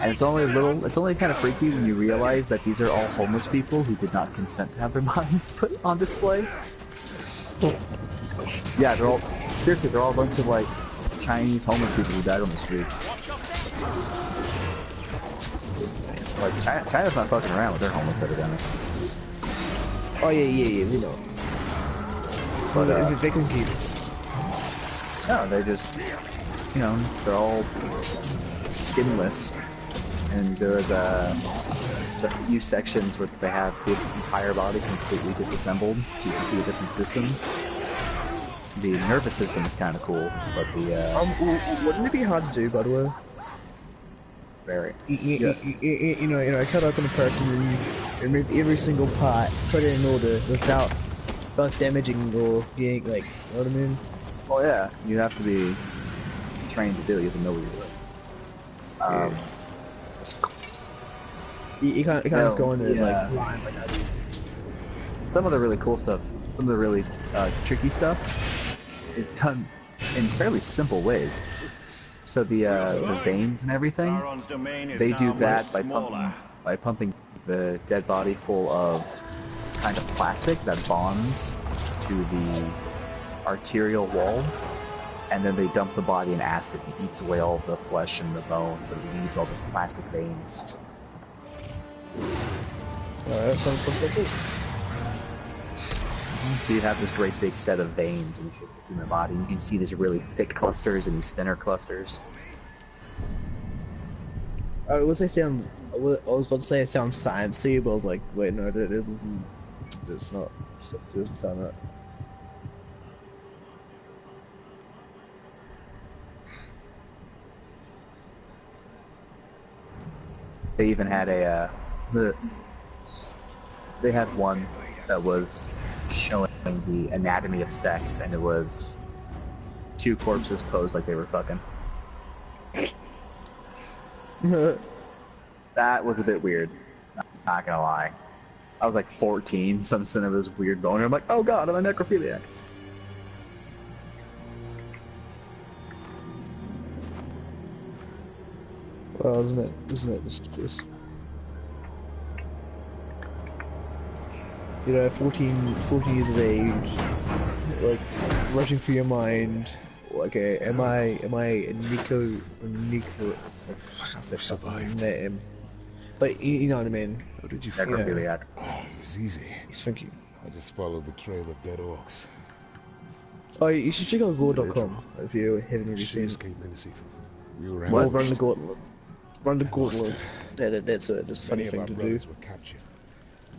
And it's only kind of freaky when you realize that these are all homeless people who did not consent to have their bodies put on display. Yeah, they're all a bunch of like Chinese homeless people who died on the streets. Like, China's not fucking around with their homeless epidemic. Oh yeah, we know. But, is it victim keepers? No, they just, you know, they're all skinless. And there's a few sections where they have the entire body completely disassembled, so you can see the different systems. The nervous system is kind of cool, but the, wouldn't it be hard to do, by the way? Very. You know, cut open a person and remove every single part, put it in order without damaging or being like, you know what I mean? Well, yeah, you have to be trained to do it. You have to know what you're doing. You can't just go in there like blind like I do. Some of the really cool stuff, some of the really tricky stuff, is done in fairly simple ways. So the veins and everything, they do that by pumping the dead body full of kind of plastic that bonds to the arterial walls, and then they dump the body in acid and eats away all the flesh and the bone, but it leaves all these plastic veins. Alright, sounds like it. So you have this great big set of veins in the body. You can see these really thick clusters and these thinner clusters. I was about to say it sounds sciencey, but I was like, wait, no, it doesn't. It's not. It doesn't sound that. They even had they had one that was showing the anatomy of sex, and it was two corpses posed like they were fucking. That was a bit weird, not gonna lie. I was like 14, so I'm sitting there with this weird boner. I'm like, oh god, I'm a necrophiliac. Well, isn't it just you know, 14 years of age, like rushing through your mind, like, am I a Nico, I said survived. Name, but you know what I mean. How did you Necrophiliac. Oh, it was easy. He's thinking. I just followed the trail of dead orcs. Oh, you should check out gore.com if you haven't already She seen. escaped Menacifum. We were Well, ambushed. run the gauntlet. Run the gauntlet. That's a funny Many of thing our to do. brothers were captured.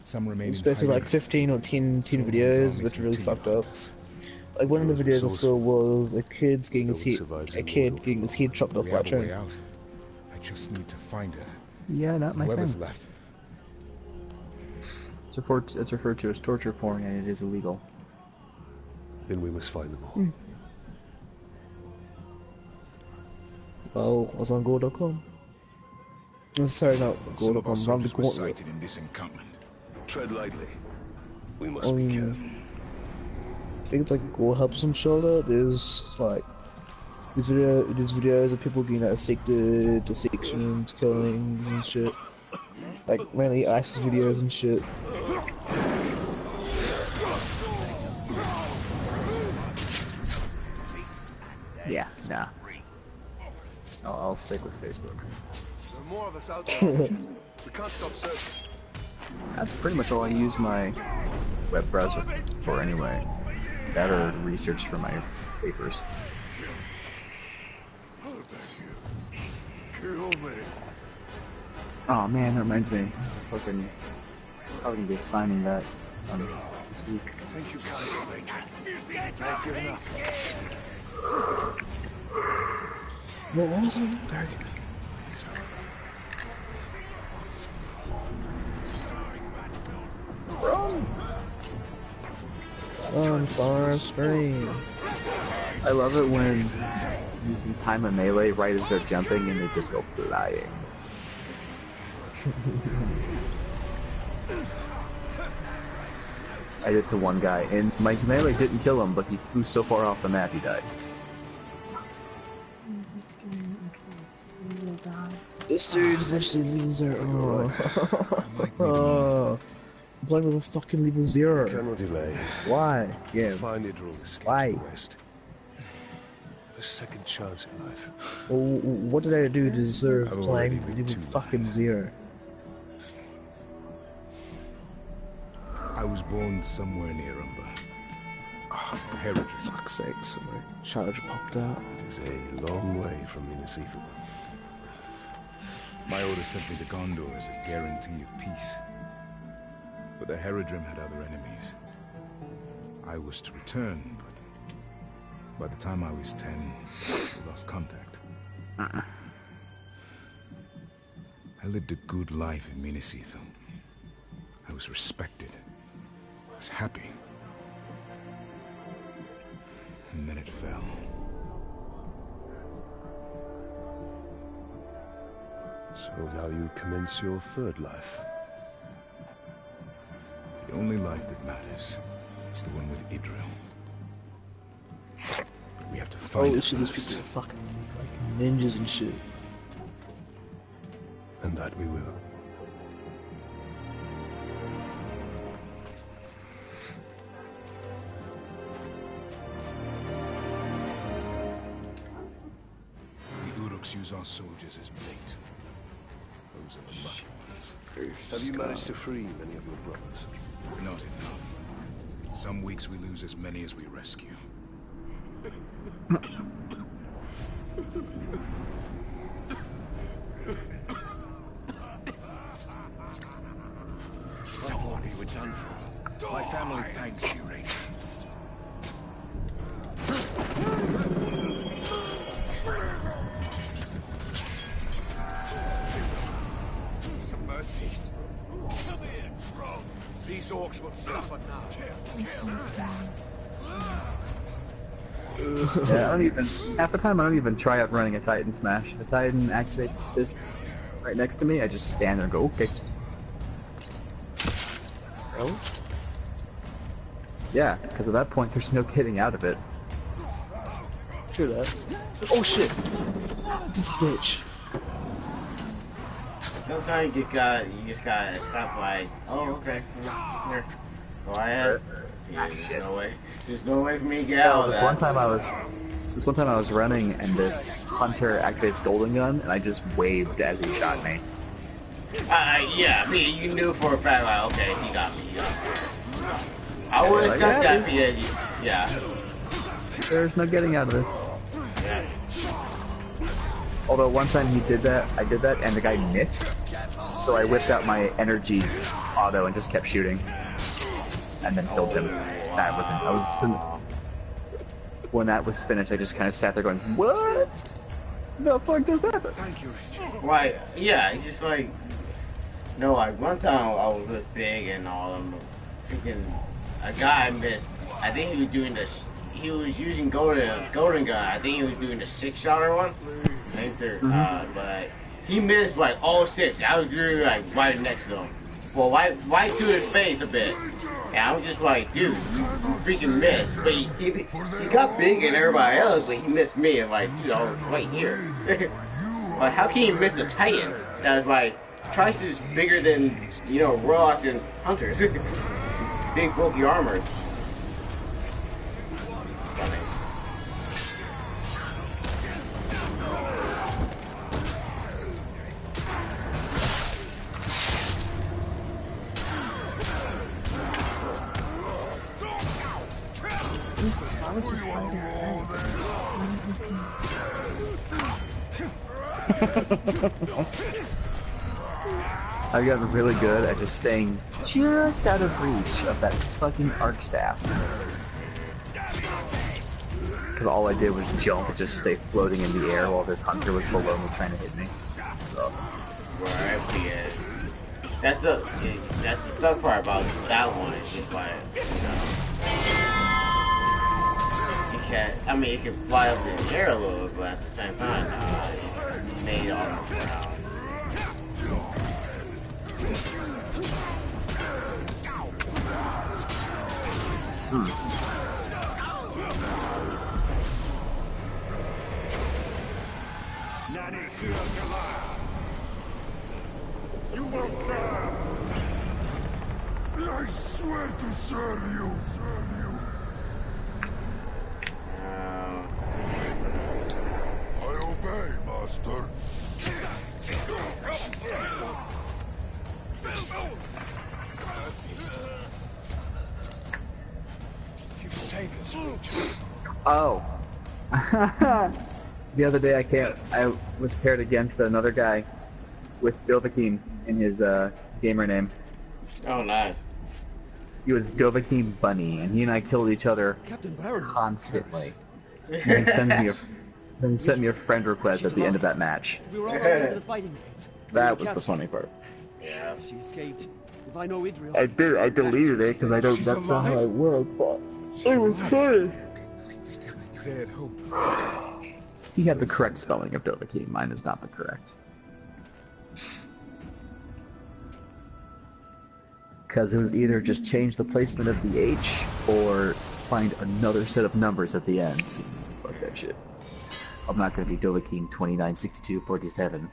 Some remained It's basically like 15 or 10 videos, which are really fucked up. Like one of the videos I saw was a kid getting his head chopped off We by a have a way train. out. I just need to find her. Yeah, not my Whoever's thing. left. It's referred to as torture porn, and it is illegal. Then we must find them all. Well, I was on gore.com. Oh, sorry, not Some of our gore.com, run the soldiers were gauntlet. sighted in this encampment. Tread lightly. We must be careful. I think it's like Gore Help Some Shoulder. There's like there's videos of people getting dissected, dissections, killings and shit. Like mainly ISIS videos and shit. Yeah, nah. I'll stick with Facebook. There are more of us out there. We can't stop searching. That's pretty much all I use my web browser for anyway. That or research for my papers. Kill me. Oh man, that reminds me. Fucking Probably gonna be assigning that this week. Thank you, Calico Ranger. I've given up. What was it? Very good. Run! On far stream. I love it when you can time a melee right as they're jumping and they just go flying. I did to one guy, and my melee didn't kill him, but he flew so far off the map he died. This dude's literally level 0. Oh. I'm playing with a fucking level 0. Cannot delay. Why? Yeah. Find Idril, escape Why? to the west. A second chance in life. Well, what did I do to deserve I've playing already level been too fucking 0? I was born somewhere near Umber. Heritage. Fuck's sakes, my charger popped out. It is a long way from Minas Ithil. My order sent me to Gondor as a guarantee of peace. But the Herodrim had other enemies. I was to return, but by the time I was 10, we lost contact. I lived a good life in Minas Ithil. I was respected. I was happy. And then it fell. So now you commence your third life. The only life that matters is the one with Idril. We have to find Oh it shit, these first. people are fucking like ninjas and shit. And that we will. The Uruks use our soldiers as bait. Those are the lucky ones. Have you managed to free many of your brothers? Not enough. Some weeks we lose as many as we rescue. I thought we were done for. My family thanks you, Ranger. Some mercy. Come here, Trog. These orcs will suffer now. Yeah, I don't even, half the time I don't even try out running a Titan Smash. If a Titan activates his fists right next to me, I just stand there and go, okay. Really? Yeah, because at that point there's no getting out of it. True that. Oh shit! This bitch. Sometimes you just gotta stop like, oh okay, here, go ahead. Yeah, there's no way for me to get out of that. This one time I was running and this hunter activates Golden Gun and I just waved as he shot me. Yeah, I mean, you knew for a fact, like, okay, he got me. I would have said that because, yeah. There's no getting out of this. Yeah. Although one time he did that, I did that, and the guy missed. So I whipped out my energy auto and just kept shooting. And then killed him. When that was finished, I just kind of sat there going, what? The fuck just happened? Thank you, Ranger. Like, yeah, it's just like, no, like, one time I was with Big and all of them, freaking, a guy missed, I think he was doing this, he was using Golden Gun, I think he was doing the 6-shooter one, I think but he missed, like, all 6, I was really, like, right next to him, well, right to his face a bit, and I was just like, dude, you freaking missed, but he got Big and everybody else, but he missed me, and like, dude, I was right here. Like, how can you miss a Titan that is like twice as bigger than, you know, Warlocks and Hunters? Big bulky armors. I've gotten really good at just staying just out of reach of that fucking arc staff. Because all I did was jump and just stay floating in the air while this hunter was below me trying to hit me. So. Right, yeah. That's the suck part about that one. It's just like, you can't. I mean, it can fly up in the air a little, but at the same time, it's made off the ground. You will serve. I swear to serve you. I obey, master. You saved us. Oh. The other day I was paired against another guy with Dovahkiin in his gamer name. Oh, nice. He was Dovahkiin Bunny, and he and I killed each other constantly. And he sent me a friend request at the end of that match. We were all over the fighting pit. That was the funny part. Yeah. She escaped. If I know Idril. I deleted it because I don't. That's not how it works. But it was funny. Dead hope. He had the correct spelling of Dovahkiin. Mine is not the correct. Because it was either just change the placement of the H or find another set of numbers at the end. Fuck that shit. I'm not going to be Dovahkiin 296247.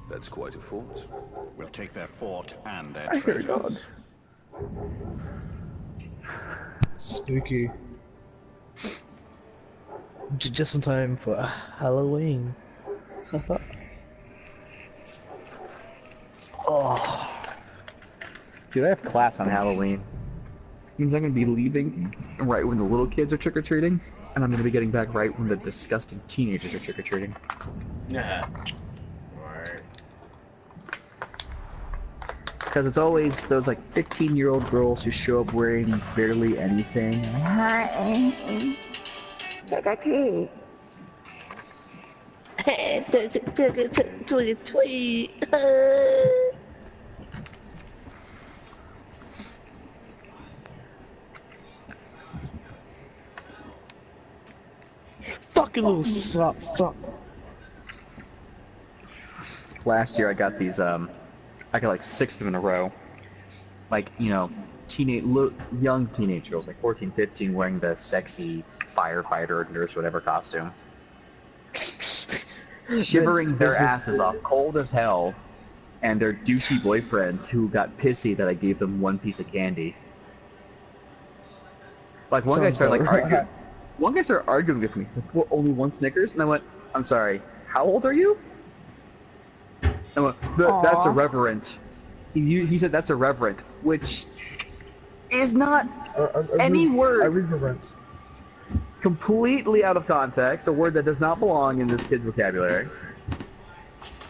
That's quite a fort. We'll take their fort and their I hear God. treasures. Spooky. Just in time for Halloween. Oh. Dude, I have class on Halloween. Means I'm gonna be leaving right when the little kids are trick-or-treating, and I'm gonna be getting back right when the disgusting teenagers are trick-or-treating. Yeah. Right. Because it's always those like 15-year-old girls who show up wearing barely anything. Trick-or-treat. Fucking little slut, fuck. Last year I got these, I got like 6 of them in a row. Like, you know, young teenage girls, like 14, 15, wearing the sexy firefighter or nurse, whatever costume. Shivering their asses off, cold as hell, and their douchey boyfriends who got pissy that I gave them 1 piece of candy. Like, one guy started like arguing. One guy started arguing with me. He's like, "What, only 1 Snickers?" And I went, "I'm sorry, how old are you?" I went, "That's irreverent." He said that's irreverent, which is not any word. Irreverent. Completely out of context, a word that does not belong in this kid's vocabulary.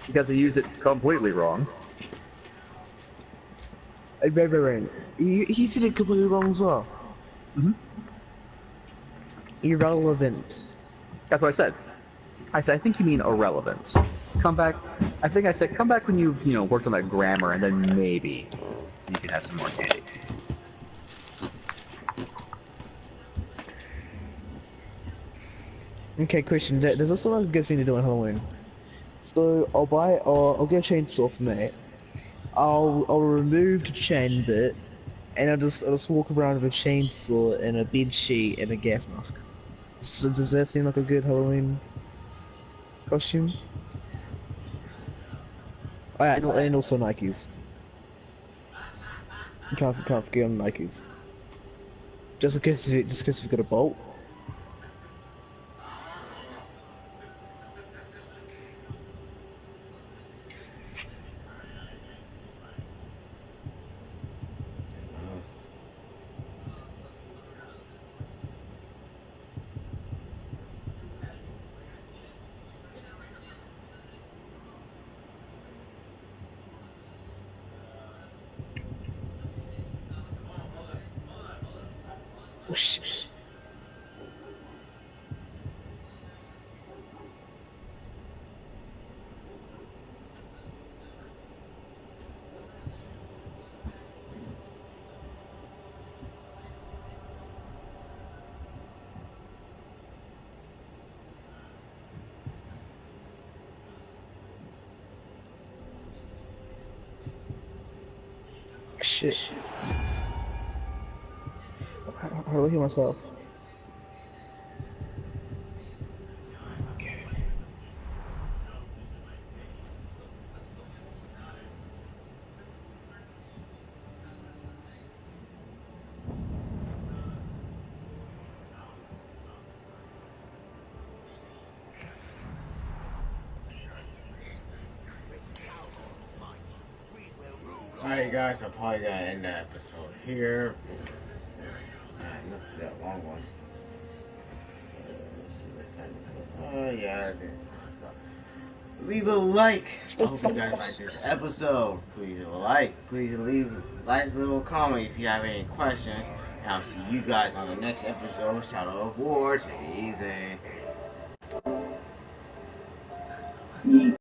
Because he used it completely wrong. Irreverent. He said it completely wrong as well. Mm-hmm. Irrelevant. That's what I said. I said, I think you mean irrelevant. Come back. I think I said, come back when you know, worked on that grammar, and then maybe you can have some more candy. Okay, Christian, there's also another good thing to do on Halloween. So I'll get a chainsaw for me. I'll remove the chain bit, and I'll just walk around with a chainsaw and a bed sheet and a gas mask. So does that seem like a good Halloween costume? Oh, yeah, and also Nikes. You can't forget on Nikes. Just in case you've got a bolt. Shit. How do I heal myself? Alright guys, I'm probably gonna end the episode here. This is that long one. Oh yeah, it is. So, leave a like. I hope you guys like this episode. Please leave a like. Please leave a nice little comment if you have any questions. And I'll see you guys on the next episode. Shadow of War. Take it easy.